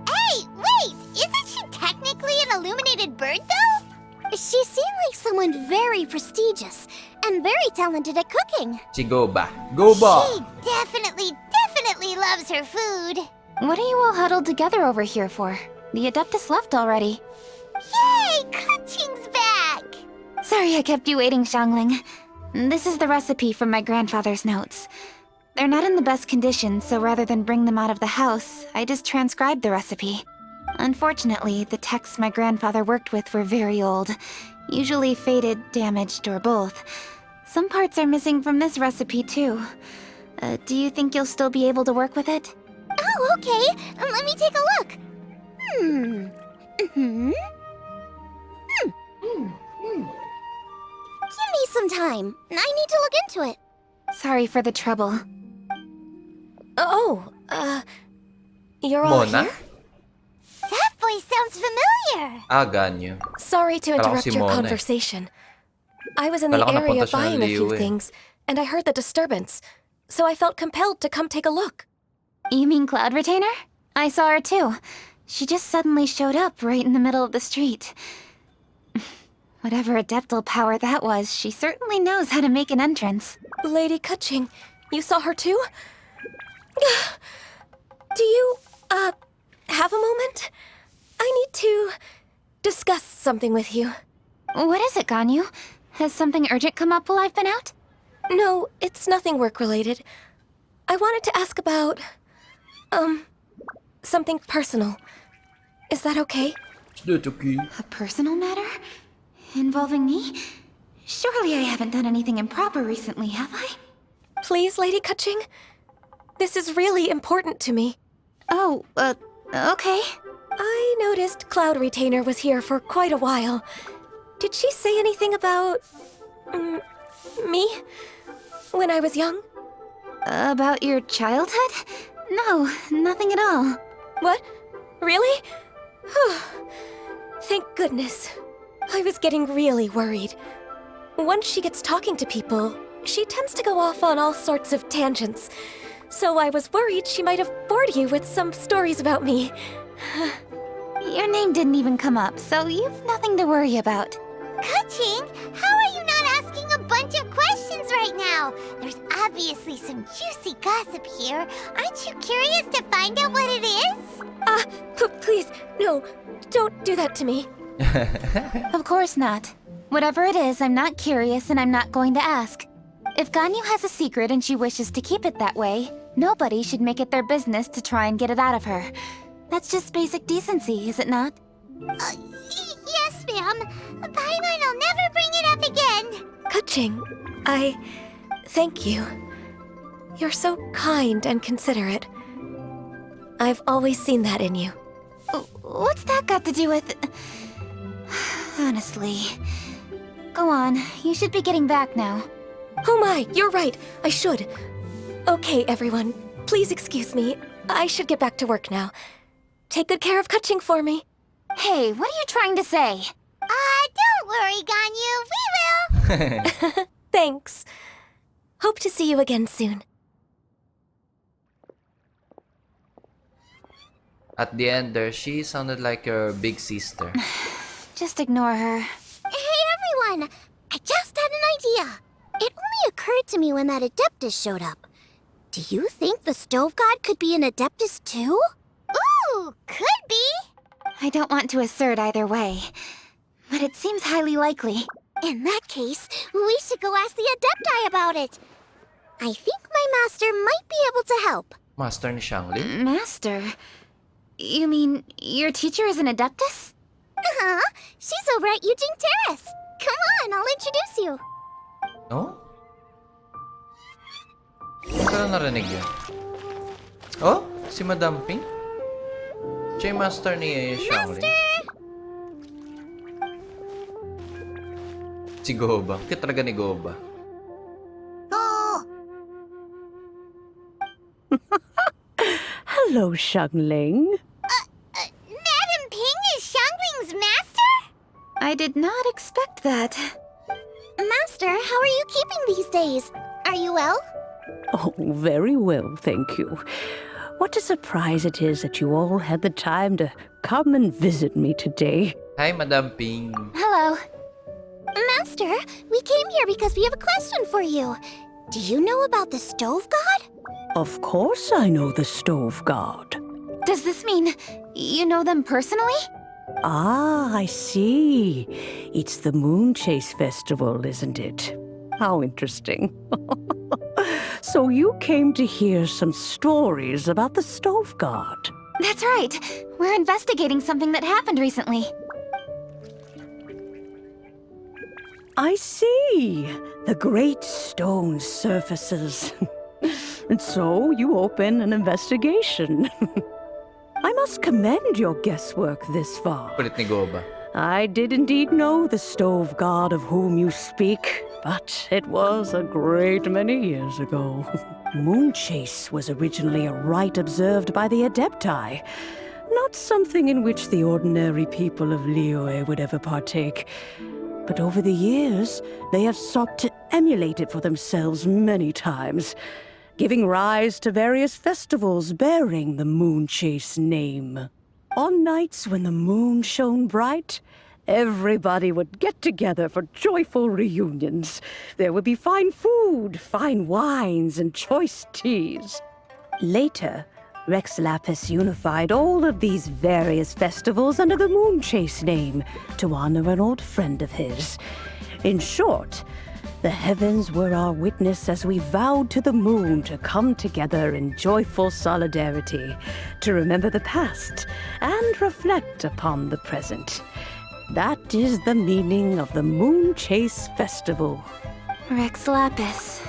Hey, wait, isn't she technically an illuminated bird, though? She seemed like someone very prestigious and very talented at cooking. Si Goba. Goba! She definitely loves her food. What are you all huddled together over here for? The Adeptus left already. Yay! Kuching's back! Sorry I kept you waiting, Xiangling. This is the recipe from my grandfather's notes. They're not in the best condition, so rather than bring them out of the house, I just transcribed the recipe. Unfortunately, the texts my grandfather worked with were very old, usually faded, damaged, or both. Some parts are missing from this recipe, too. Do you think you'll still be able to work with it? Oh, okay. Let me take a look. Give me some time. I need to look into it. Sorry for the trouble. You're all Mona? here? That voice sounds familiar. Ganyo. Sorry to Kala ko interrupt si your Mona eh. conversation. I was in the Kala ko area napunta siya ng buying a few Liu eh. things, and I heard the disturbance, so I felt compelled to come take a look. You mean Cloud Retainer? I saw her too. She just suddenly showed up right in the middle of the street. Whatever adeptal power that was, she certainly knows how to make an entrance. Lady Kuching, you saw her too? Do you, have a moment? I need to discuss something with you. What is it, Ganyu? Has something urgent come up while I've been out? No, it's nothing work-related. I wanted to ask about, something personal. Is that okay? A personal matter? Involving me? Surely I haven't done anything improper recently, have I? Please, Lady Kuching? This is really important to me. Oh, okay. I noticed Cloud Retainer was here for quite a while. Did she say anything about... me? When I was young? About your childhood? No, nothing at all. What? Really? Thank goodness. I was getting really worried. Once she gets talking to people, she tends to go off on all sorts of tangents. So I was worried she might have bored you with some stories about me. Your name didn't even come up, so you've nothing to worry about. Kuching, how are you not asking a bunch of questions right now? There's obviously some juicy gossip here. Aren't you curious to find out what it is? Please, no, don't do that to me. Of course not. Whatever it is, I'm not curious and I'm not going to ask. If Ganyu has a secret and she wishes to keep it that way, nobody should make it their business to try and get it out of her. That's just basic decency, is it not? Yes, ma'am. Paimon will never bring it up again. Kuching, I thank you. You're so kind and considerate. I've always seen that in you. What's that got to do with... Honestly. Go on, you should be getting back now. Oh my, you're right. I should. Okay, everyone. Please excuse me. I should get back to work now. Take good care of Kuching for me. Hey, what are you trying to say? Don't worry, Ganyu. We will. Thanks. Hope to see you again soon. At the end there, she sounded like your big sister. Just ignore her. Hey, everyone. I just had an idea. It only occurred to me when that Adeptus showed up. Do you think the Stove God could be an Adeptus too? Ooh, could be. I don't want to assert either way, but it seems highly likely. In that case, we should go ask the Adepti about it. I think my master might be able to help. Master ni Xiangling? Master? You mean your teacher is an Adeptus? Uh-huh. She's over at Yujing Terrace. Come on, I'll introduce you. Oh? Saan narinig yun? Oh? Si Madam Pink? Siya yung master ni Xiangling. Si Goba. Kaya talaga ni Goba. Hello, Xiangling. Madam Ping is Xiangling's master? I did not expect that. Master, how are you keeping these days? Are you well? Oh, very well, thank you. What a surprise it is that you all had the time to come and visit me today. Hi, Madam Ping. Hello. Master, we came here because we have a question for you. Do you know about the Stove God? Of course I know the Stove God. Does this mean you know them personally? Ah, I see. It's the Moon Chase Festival, isn't it? How interesting. So you came to hear some stories about the Stove God. That's right. We're investigating something that happened recently. I see. The great stone surfaces. And so you open an investigation. I must commend your guesswork this far. Kulit ni Goba. I did indeed know the Stove God of whom you speak, but it was a great many years ago. Moon Chase was originally a rite observed by the Adepti, not something in which the ordinary people of Liyue would ever partake. But over the years, they have sought to emulate it for themselves many times, giving rise to various festivals bearing the Moon Chase name. On nights when the moon shone bright, everybody would get together for joyful reunions. There would be fine food, fine wines, and choice teas. Later, Rex Lapis unified all of these various festivals under the Moon Chase name to honor an old friend of his. In short, the heavens were our witness as we vowed to the moon to come together in joyful solidarity, to remember the past and reflect upon the present. That is the meaning of the Moon Chase Festival. Rex Lapis.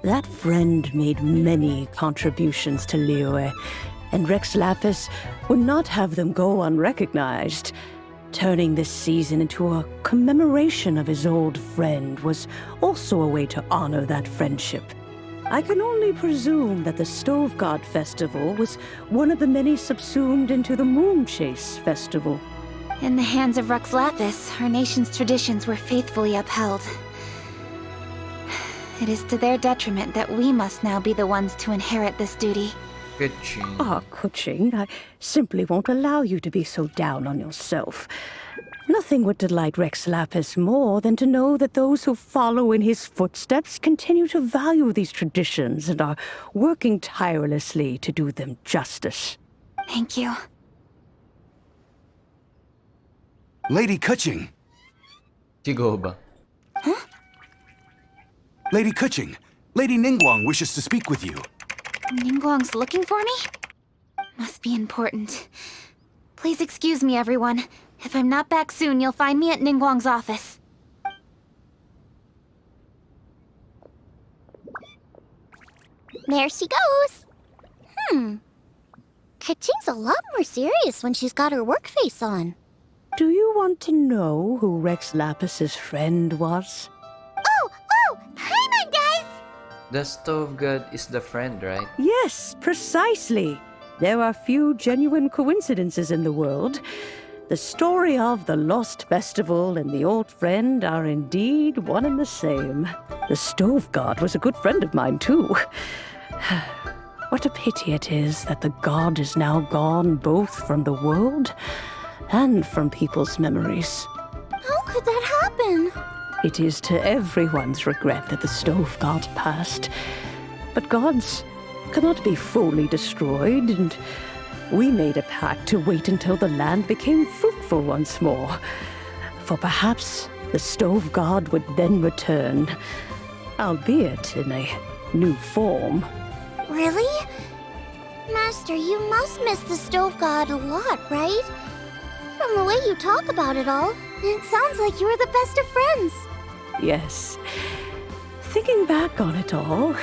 That friend made many contributions to Liyue, and Rex Lapis would not have them go unrecognized. Turning this season into a commemoration of his old friend was also a way to honor that friendship. I can only presume that the Stove God Festival was one of the many subsumed into the Moon Chase Festival. In the hands of Rex Lapis, our nation's traditions were faithfully upheld. It is to their detriment that we must now be the ones to inherit this duty. Kuching. Ah, Kuching, I simply won't allow you to be so down on yourself. Nothing would delight Rex Lapis more than to know that those who follow in his footsteps continue to value these traditions and are working tirelessly to do them justice. Thank you. Lady Kuching! Si Goba. Lady Kuching! Lady Ningguang wishes to speak with you. Ningguang's looking for me? Must be important. Please excuse me, everyone. If I'm not back soon, you'll find me at Ningguang's office. There she goes. Kaching's a lot more serious when she's got her work face on. Do you want to know who Rex Lapis's friend was? Oh! Hi, guys! The Stove God is the friend, right? Yes, precisely. There are few genuine coincidences in the world. The story of the Lost Festival and the old friend are indeed one and the same. The Stove God was a good friend of mine, too. What a pity it is that the god is now gone both from the world and from people's memories. How could that happen? It is to everyone's regret that the Stove God passed. But gods cannot be fully destroyed, and we made a pact to wait until the land became fruitful once more. For perhaps the Stove God would then return, albeit in a new form. Really? Master, you must miss the Stove God a lot, right? From the way you talk about it all, it sounds like you were the best of friends. Yes. Thinking back on it all,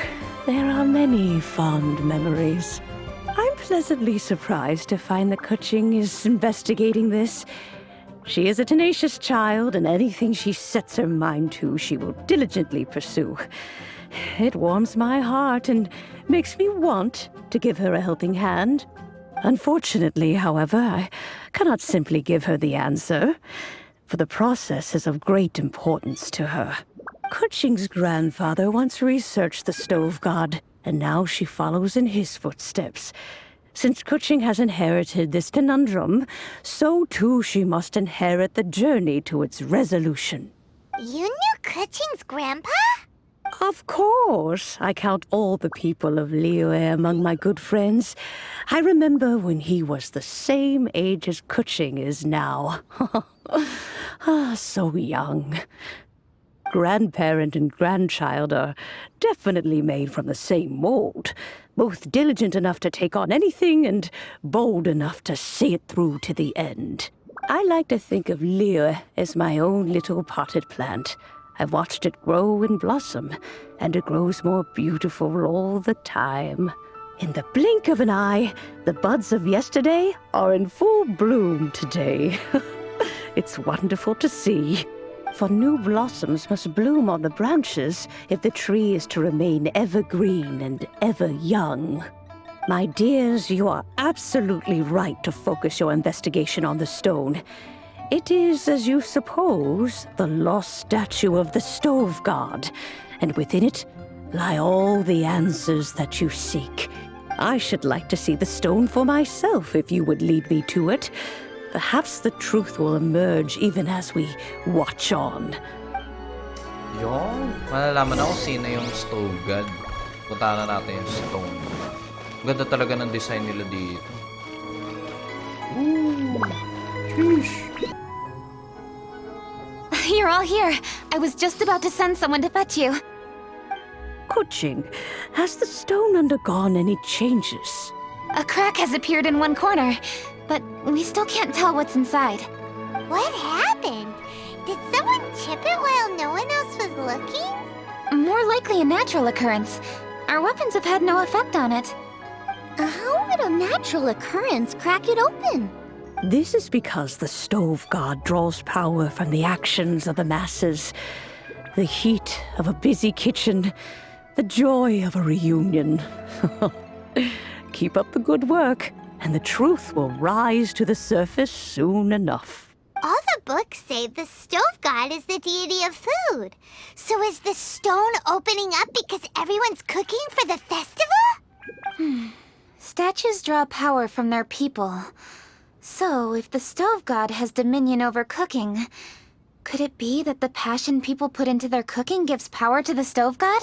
there are many fond memories. I'm pleasantly surprised to find that Kuching is investigating this. She is a tenacious child, and anything she sets her mind to, she will diligently pursue. It warms my heart and makes me want to give her a helping hand. Unfortunately, however, I cannot simply give her the answer, for the process is of great importance to her. Kuching's grandfather once researched the Stove God, and now she follows in his footsteps. Since Kuching has inherited this conundrum, so too she must inherit the journey to its resolution. You knew Kuching's grandpa? Of course, I count all the people of Liyue among my good friends. I remember when he was the same age as Kuching is now. So young. Grandparent and grandchild are definitely made from the same mold. Both diligent enough to take on anything and bold enough to see it through to the end. I like to think of Liyue as my own little potted plant. I've watched it grow and blossom, and it grows more beautiful all the time. In the blink of an eye, the buds of yesterday are in full bloom today. It's wonderful to see. For new blossoms must bloom on the branches if the tree is to remain evergreen and ever young. My dears, you are absolutely right to focus your investigation on the stone. It is, as you suppose, the lost statue of the Stove God, and within it lie all the answers that you seek. I should like to see the stone for myself if you would lead me to it. Perhaps the truth will emerge even as we watch on. Yun, malalaman ako sino yung Stove God. Punta na natin yung stone. Ganda talaga ng design nila dito. Ooh, sheesh. You're all here. I was just about to send someone to fetch you. Kuching, has the stone undergone any changes? A crack has appeared in one corner, but we still can't tell what's inside. What happened? Did someone chip it while no one else was looking? More likely a natural occurrence. Our weapons have had no effect on it. How would a natural occurrence crack it open? This is because the Stove God draws power from the actions of the masses. The heat of a busy kitchen, the joy of a reunion. Keep up the good work, and the truth will rise to the surface soon enough. All the books say the Stove God is the deity of food. So is the stone opening up because everyone's cooking for the festival? Statues draw power from their people. So, if the Stove God has dominion over cooking, could it be that the passion people put into their cooking gives power to the Stove God?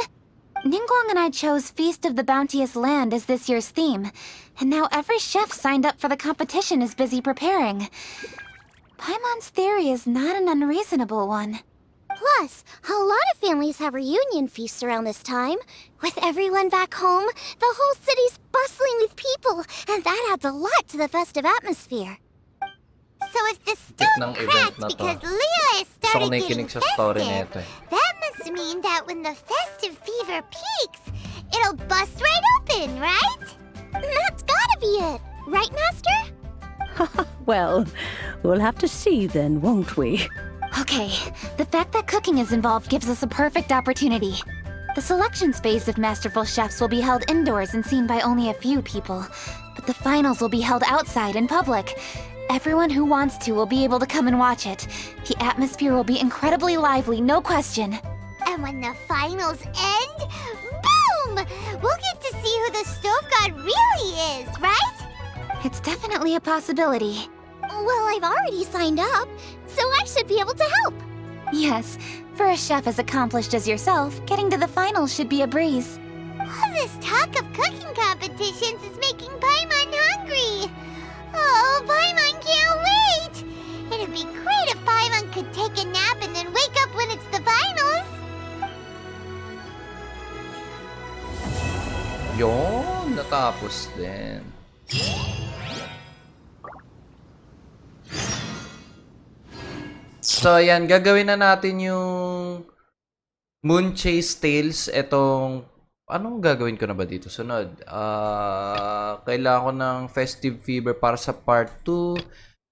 Ningguang and I chose Feast of the Bounteous Land as this year's theme, and now every chef signed up for the competition is busy preparing. Paimon's theory is not an unreasonable one. Plus, a lot of families have reunion feasts around this time. With everyone back home, the whole city's bustling with people, and that adds a lot to the festive atmosphere. So if the stone cracked na to. because Leah started getting nakikinig sa story festive, nito eh. that must mean that when the festive fever peaks, it'll bust right open, right? That's gotta be it, right, Master? Well, we'll have to see then, won't we? Okay, the fact that cooking is involved gives us a perfect opportunity. The selections phase of Masterful Chefs will be held indoors and seen by only a few people, but the finals will be held outside in public. Everyone who wants to will be able to come and watch it. The atmosphere will be incredibly lively, no question. And when the finals end, boom! We'll get to see who the Stove God really is, right? It's definitely a possibility. Well, I've already signed up, so I should be able to help. Yes, for a chef as accomplished as yourself, getting to the finals should be a breeze. All this talk of cooking competitions is making Paimon hungry. Oh, Paimon can't wait! It'd be great if Paimon could take a nap and then wake up when it's the finals. Yun, natapos din. So, ayan, gagawin na natin yung Moon Chase Tales. Itong, anong gagawin ko na ba dito? Sunod. Kailangan ko ng Festive Fever para sa part 2.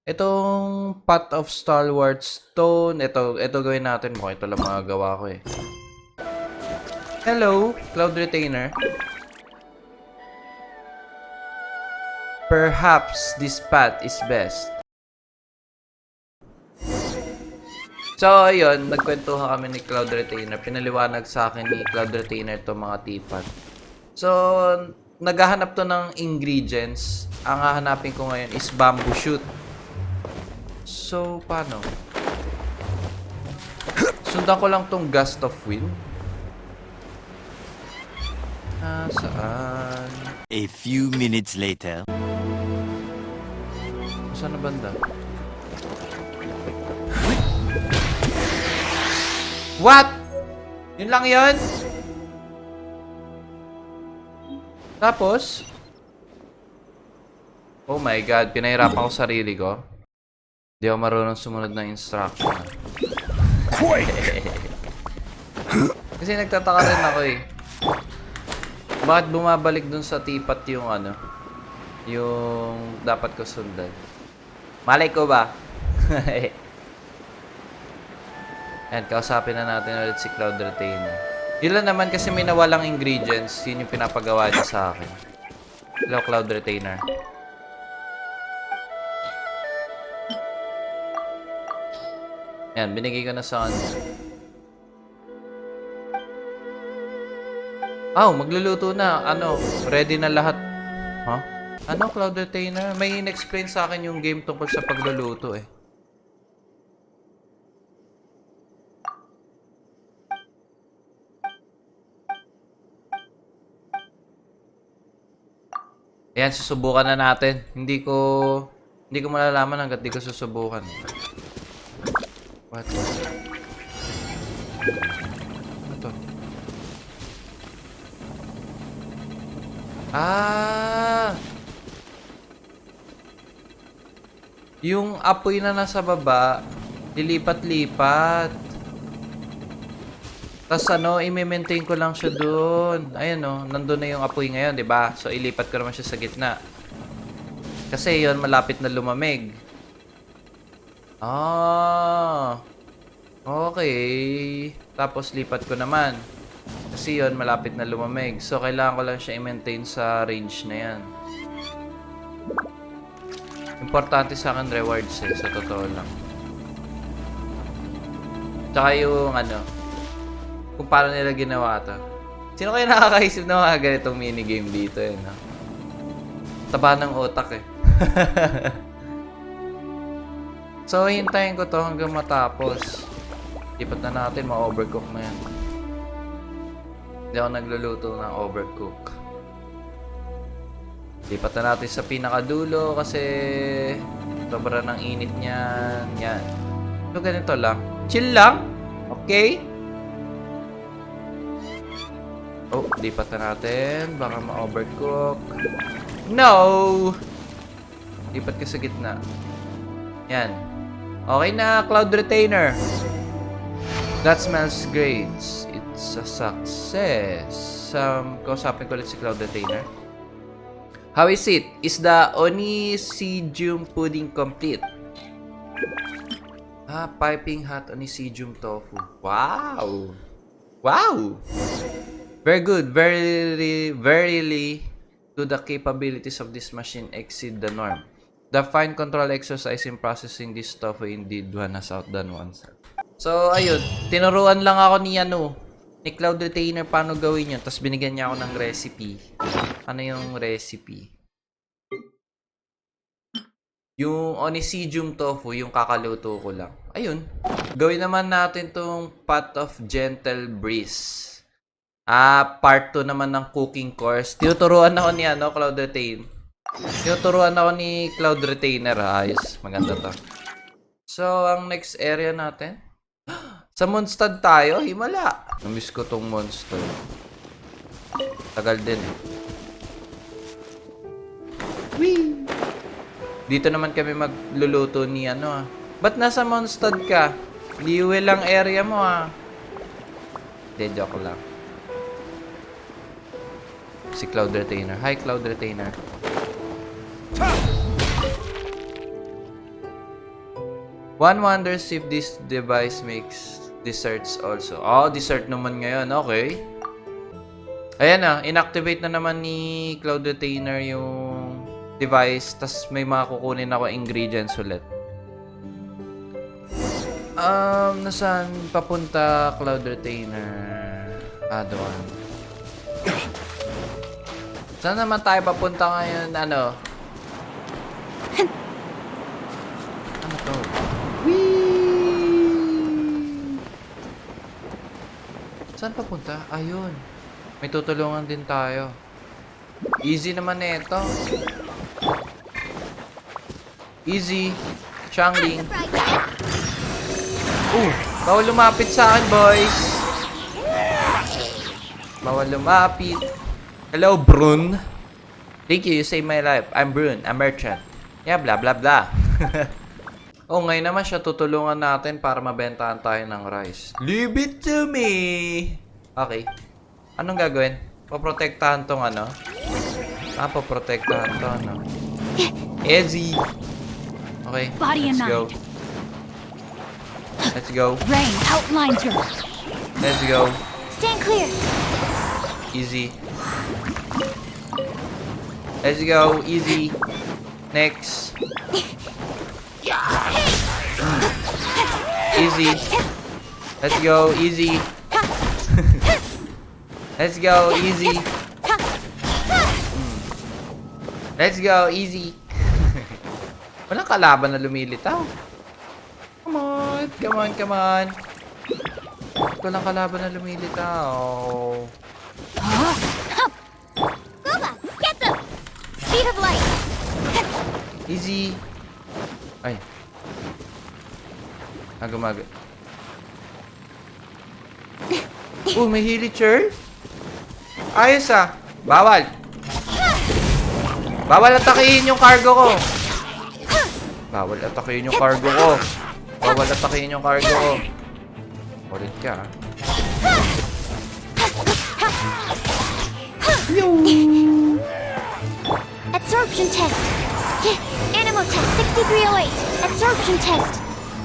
Itong Pot of Stalwart Stone. Ito gawin natin. Mukhang ito lang magagawa ko eh. Hello, Cloud Retainer. Perhaps this path is best. So, ayun, nagkwentuhan kami ni Cloud Retainer. Pinaliwanag sa akin ni Cloud Retainer itong mga teapot. So, naghahanap to ng ingredients. Ang hahanapin ko ngayon is bamboo shoot. So, paano? Sundan ko lang tong gust of wind. Saan? A few minutes later. Saan na banda? What? Yun lang yun? Tapos? Oh my god, pinahirapan ko sarili ko. Hindi ako marunong sumunod ng instruction. Kasi nagtataka rin ako eh. Bakit bumabalik dun sa tipat yung ano? Yung dapat ko sundan? Malay ko ba? Ayan, kausapin na natin ulit si Cloud Retainer. Yun lang naman kasi may nawalang ingredients. Yun yung pinapagawa niya sa akin. Hello, Cloud Retainer. Ayan, binigay ko na sa kanya. Oh, magluluto na. Ano, ready na lahat. Huh? Ano, Cloud Retainer? May in-explain sa akin yung game tungkol sa pagluluto eh. Ayan, susubukan na natin. Hindi ko malalaman hanggat di ko susubukan. What? Ano to? Yung apoy na nasa baba, lilipat-lipat. Tapos ano, i-maintain ko lang siya doon. Ayan o, nandun na yung apoy ngayon, di ba? So, ilipat ko naman siya sa gitna. Kasi yon malapit na lumamig. Okay. Tapos, lipat ko naman. Kasi yon malapit na lumamig. So, kailangan ko lang siya i-maintain sa range na yan. Importante sa akin rewards eh, sa totoo lang. Tsaka yung ano, kung paano nila ginawa to. Sino kayo nakakaisip na mga ganitong minigame dito eh, no? Taba ng utak eh. So, hintayin ko to hanggang matapos. Lipat na natin, ma-overcook na yan. Hindi ako nagluluto ng overcook. Lipat na natin sa pinakadulo kasi sobra ng init niyan. Yan. So, ganito lang. Chill lang. Okay? Oh, lipat na natin. Baka ma-overcook. No! Lipat ka sa gitna. Yan. Okay na, Cloud Retainer. That smells great. It's a success. Kausapin ko ulit si Cloud Retainer. How is it? Is the Onisidium pudding complete? Piping hot Onisidium tofu. Wow! Wow! Very good. Verily, do the capabilities of this machine exceed the norm. The fine control exercise in processing this tofu indeed one has outdone oneself. So, ayun. Tinuruan lang ako ni Cloud Retainer paano gawin yun. Tapos binigyan niya ako ng recipe. Ano yung recipe? Yung Onisidium tofu, yung kakaluto ko lang. Ayun. Gawin naman natin tong Path of Gentle Breeze. Part 2 naman ng cooking course. Tinuturuan ako ni Cloud Retainer. Tinuturuan ako ni Cloud Retainer. Ayos. Maganda to. So, ang next area natin. Sa Mondstadt tayo. Himala. Namiss ko tong Mondstadt. Tagal din eh. Whee! Dito naman kami magluluto ni Ba't nasa Mondstadt ka? Liwe lang area mo Hindi, joke lang. Si Cloud Retainer. Hi, Cloud Retainer. One wonders if this device makes desserts also. Oh, dessert naman ngayon. Okay. Ayan inactivate na naman ni Cloud Retainer yung device. Tas may mga kukunin ako ingredients ulit. Nasaan papunta Cloud Retainer? Doon. Saan naman tayo papunta ngayon? Ano to? Whee! Saan papunta? Ayun. May tutulungan din tayo. Easy naman na ito. Easy. Changling. Bawal lumapit sa akin, boys. Bawal lumapit. Hello, Brun. Thank you, you saved my life. I'm Brun, a merchant. Yeah, blah, blah, blah. Ngayon naman siya tutulungan natin para mabentahan tayo ng rice. Leave it to me. Okay. Anong gagawin? Poprotektahan tong ano? Poprotektahan to ano? Easy. Okay, let's go. Let's go. Rain outlines her. Let's go. Stand clear. Easy. Let's go. Easy. Next. Easy. Let's go. Easy. Let's go. Easy. Let's go. Easy. Walang kalaban na lumilitaw. Come on. Come on. Come on. Walang kalaban na lumilitaw. Guba, get them. Speed of light. Easy. Ay. Gumaga. May hilicher? Ayos ah. Bawal. Bawal atakihin yung cargo ko. Bawal atakihin yung cargo ko. Bawal atakihin yung cargo ko. Ulit ka ah. Absorption test. Animal test 6308. Absorption test.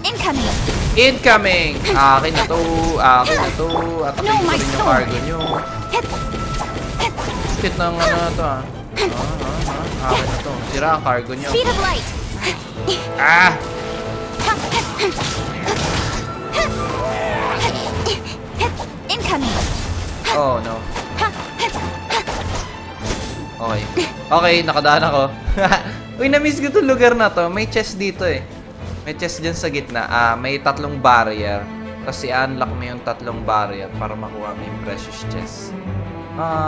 Incoming. Incoming! Akin na to. Akin na to. Atakihin ko rin yung cargo nyo. Kit ng ano na to ah. Akin na to. Sira ang cargo nyo. Speed of light. Incoming. Oh no. Okay. Okay, nakadaan ako. Uy, na-miss ko itong lugar na to. May chest dito eh. May chest dyan sa gitna. May 3 barrier. Tapos i-unlock mo yung 3 barrier para makuha mo yung precious chest.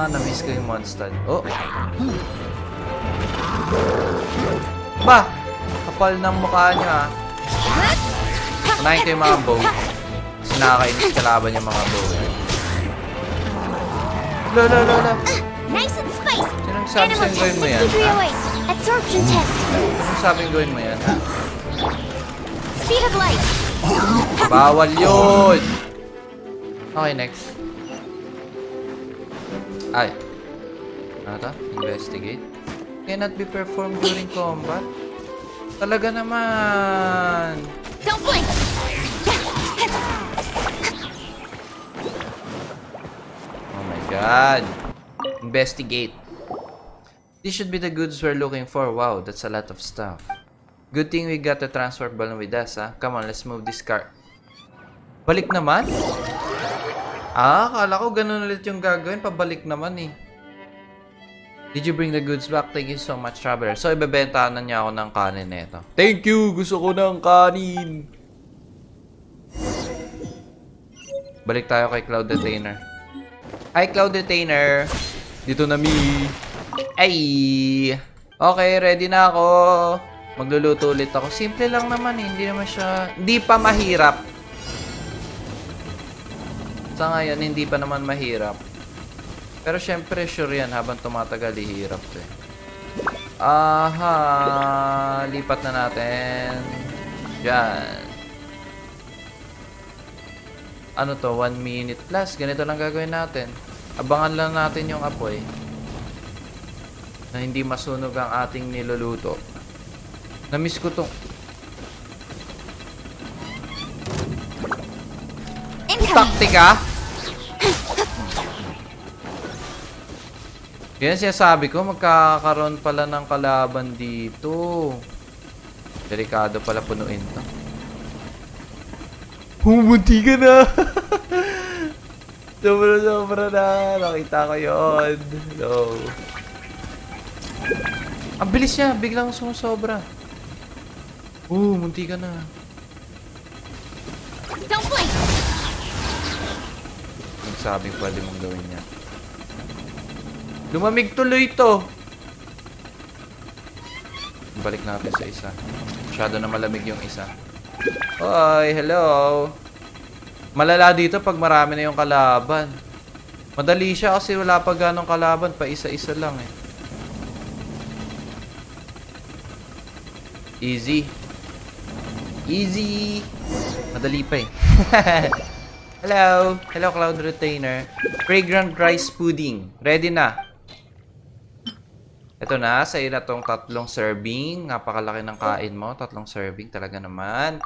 Na-miss ko yung monster. Oh. Ba! Kapal ng mukha nyo ah. Unahin ko yung mga bow. Kasi nakakainis kalaban yung mga bow. Lola. Nice and spicy. Sinong sabi sa'yo gawin mo yan? 6308. Absorption test. Sinong sabi gawin mo yan? Speed of light. Bawal yun! Okay, next. Ay. Ano to? Investigate. Cannot be performed during combat. Talaga naman. Don't blink. Oh my god. Investigate. This should be the goods we're looking for. Wow, that's a lot of stuff. Good thing we got the transport balloon with us, ha? Come on, let's move this car. Balik naman? Akala ko ganun ulit yung gagawin. Pabalik naman eh. Did you bring the goods back? Thank you so much, traveler. So, ibebentahan na niya ako ng kanin nito. Thank you! Gusto ko ng kanin! Balik tayo kay Cloud Detainer. Hi, Cloud Detainer! Dito na mi! Ay! Okay, ready na ako. Magluluto ulit ako. Simple lang naman eh. Hindi naman siya... Hindi pa mahirap. Sa ngayon, hindi pa naman mahirap. Pero syempre, sure yan. Habang tumatagal, ihirap to eh. Aha! Lipat na natin. Diyan. Ano to? 1 minute plus. Ganito lang gagawin natin. Abangan lang natin yung apoy. Na hindi masunog ang ating niluluto. Na-miss ko tong... Taktika? Yan siya sabi ko, magkakaroon pala ng kalaban dito. Delikado pala punuin to. Humunti ka na! Sobra na. Nakita ko yun. No. Ang bilis niya. Biglang sumusobra. Munti ka na. Don't blink. Nagsabing pwede mong gawin niya. Lumamig tuloy to. Balik natin sa isa. Masyado na malamig yung isa. Hoy, hello. Malala dito pag marami na yung kalaban. Madali siya kasi wala pa ganong kalaban. Pa isa-isa lang eh. Easy. Easy. Madali pa eh. Hello. Hello, Cloud Retainer. Fragrant Rice Pudding. Ready na. Ito na, sa'yo na tong 3 serving. Napakalaki ng kain mo. 3 serving talaga naman.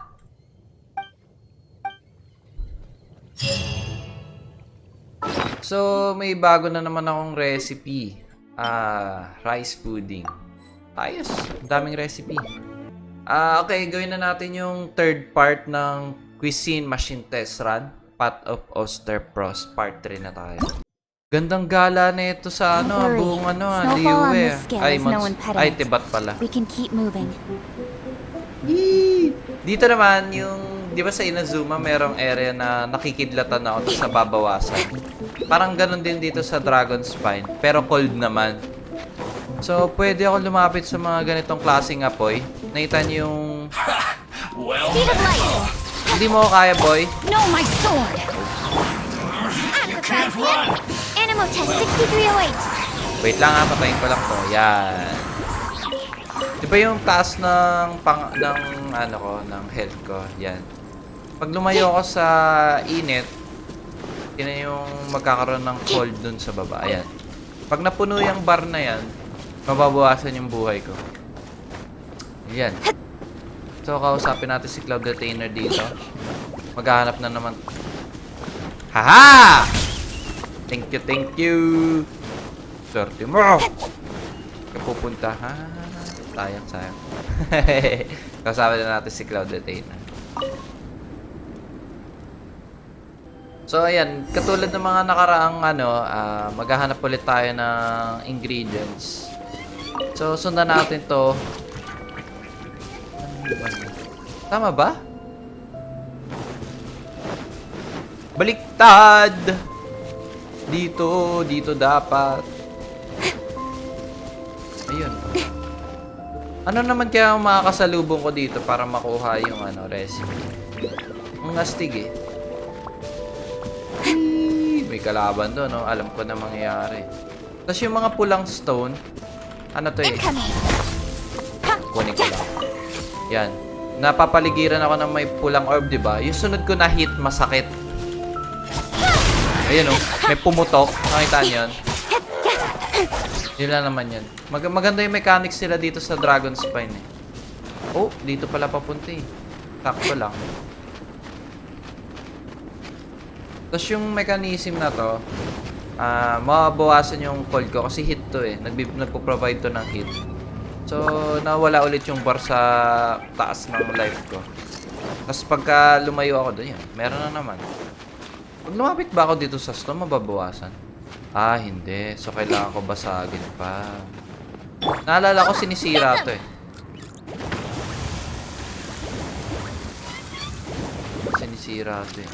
So, may bago na naman akong recipe. Rice pudding. Ayos. Daming recipe. Okay, gawin na natin yung 3rd part ng Cuisine Machine Test Run. Pot of Osterpros. Part 3 na tayo. Gandang gala na ito sa buong liwe. Ay, tibat pala. We can keep moving. Dito naman, yung, di ba sa Inazuma, merong area na nakikidlatan ako tapos nababawasan. Parang ganun din dito sa Dragon Spine, pero cold naman. So, pwede ako lumapit sa mga ganitong klaseng apoy. Nakita niyo yung... Speed of light! Hindi mo kaya, boy? No, my sword! Animo test 6308. Wait lang patayin ko lang to. Yan. Di ba yung taas ng ng health ko? Yan. Pag lumayo ako sa init, yun yung magkakaroon ng cold dun sa baba. Ayan. Pag napuno yung bar na yan, mababawasan yung buhay ko. Ayan. So, kausapin natin si Cloud Retainer dito. Maghahanap na naman. Haha! Thank you, thank you. Swerte mo. Kapupunta, ha? Sayang. Kasama na natin si Cloud Retainer. So, ayan. Katulad ng mga nakaraang maghahanap ulit tayo ng ingredients. So, sundan natin to. Tama ba? Baliktad! Dito dapat. Ayun. Ano naman kaya ang makakasalubong ko dito para makuha yung recipe? Ang astig eh. May kalaban doon, no? Alam ko na mangyayari. Tapos yung mga pulang stone, ano to eh? Kunin ko lang. Yan. Napapaligiran ako ng may pulang orb, diba? Yung sunod ko na hit, masakit. Ayun o, may pumutok. Nakita niyo yun? Yun lang naman yun. Maganda yung mechanics nila dito sa Dragon Spine eh. Oh, dito pala papunta eh. Takto lang. Tapos yung mechanism na to, mabawasan yung cold ko kasi hit to eh. Nagpo-provide to ng hit. So, nawala ulit yung bar sa taas ng life ko. Tapos pagka lumayo ako doon, yan, meron na naman. Pag lumapit ba ako dito sa stone, mababawasan? Ah, hindi. So, kailangan ko basagin pa. Naalala ko, sinisira to eh. Sinisira to eh.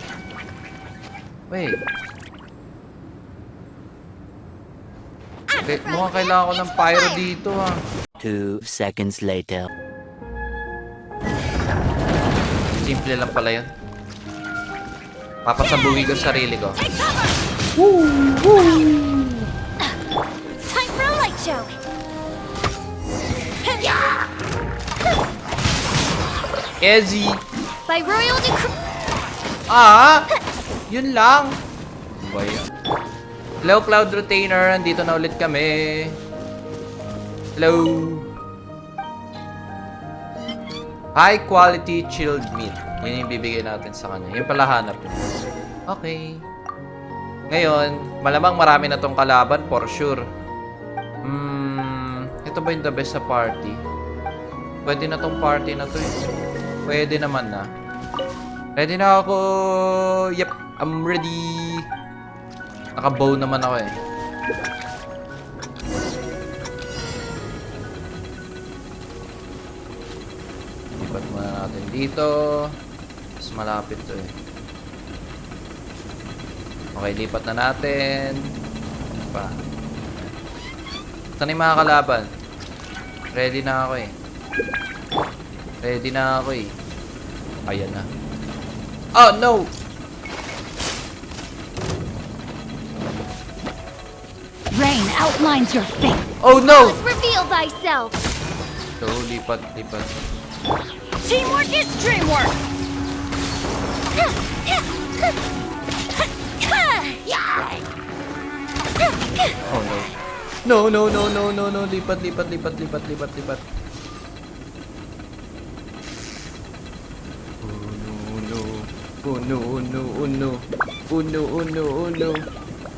Wait. Okay, mukhang kailangan ko ng pyro dito ah. 2 seconds later. Simple lang pala yun. Papasabuhin ko sarili ko. Time for a light show. Easy. By royal decree. Yun lang. Ba yan? Hello, Cloud Retainer. Andito na ulit kami. Hello. High quality chilled meat. Yun yung bibigay natin sa kanya. Yung pala hanap niya. Okay. Ngayon, malamang marami na tong kalaban for sure. Ito ba yung the best sa party? Pwede na tong party na to eh. Pwede naman na. Ready na ako. Yep, I'm ready. Naka-bow naman ako eh. Lipat muna natin dito. Mas malapit to eh. Okay, lipat na natin. Pa. Saan yung mga kalaban? Ready na ako eh. Ready na ako eh. Ayan na. Oh no! Rain outlines your fate. Oh no! Reveal thyself! So, lipat. Teamwork is dreamwork! Oh no. No. Lipat.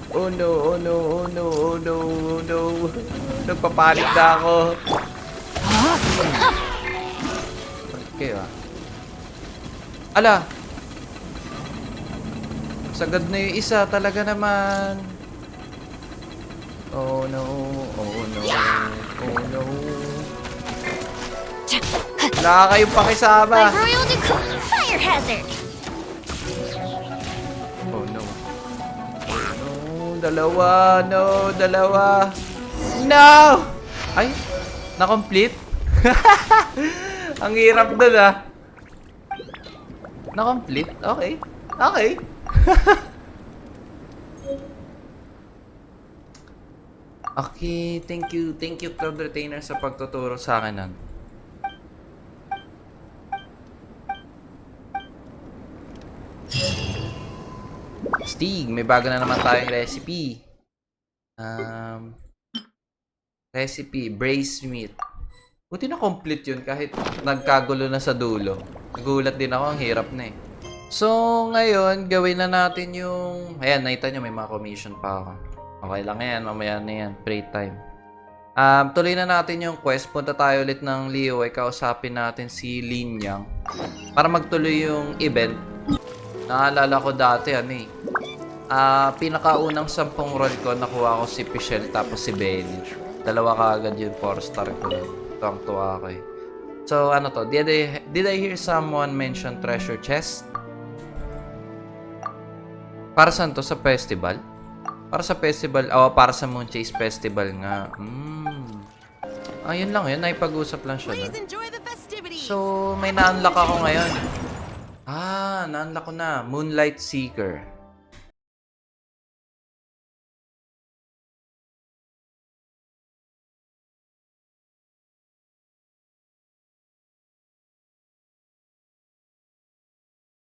Oh no. Nagpapanik na ako. Okay Ala! Sagad na yung isa. Talaga naman. Oh no. Wala kayong pakisama. By royal decree, fire hazard! Oh no. Dalawa. No! Ay! Na-complete? Ang hirap dun Na-complete? Okay. Okay, thank you Cloud Retainer sa pagtuturo sa akin nun. Stig, may bago na naman tayong recipe. Recipe, braised meat. Buti na complete yun kahit nagkagulo na sa dulo. Nagulat din ako, ang hirap na eh. So, ngayon, gawin na natin yung... Ayan, nakita nyo, may mga commission pa ako. Okay lang yan, mamaya na yan. Break time. Tuloy na natin yung quest. Punta tayo ulit ng Liyue. Kausapin natin si Lin Yang. Para magtuloy yung event. Naalala ko dati, pinakaunang 10 roll ko, nakuha ko si Pichelle tapos si Benny. Dalawa kaagad yung 4-star ko. Tuwang-tuwa ko eh. So, ano to? Did I hear someone mention treasure chest? Para saan to? Sa festival? Para sa festival? Para sa Moonchase Festival nga. Yun lang yun. Naipag-usap lang siya doon. So, may na-unlock ako ngayon. Na-unlock ko na. Moonlight Seeker.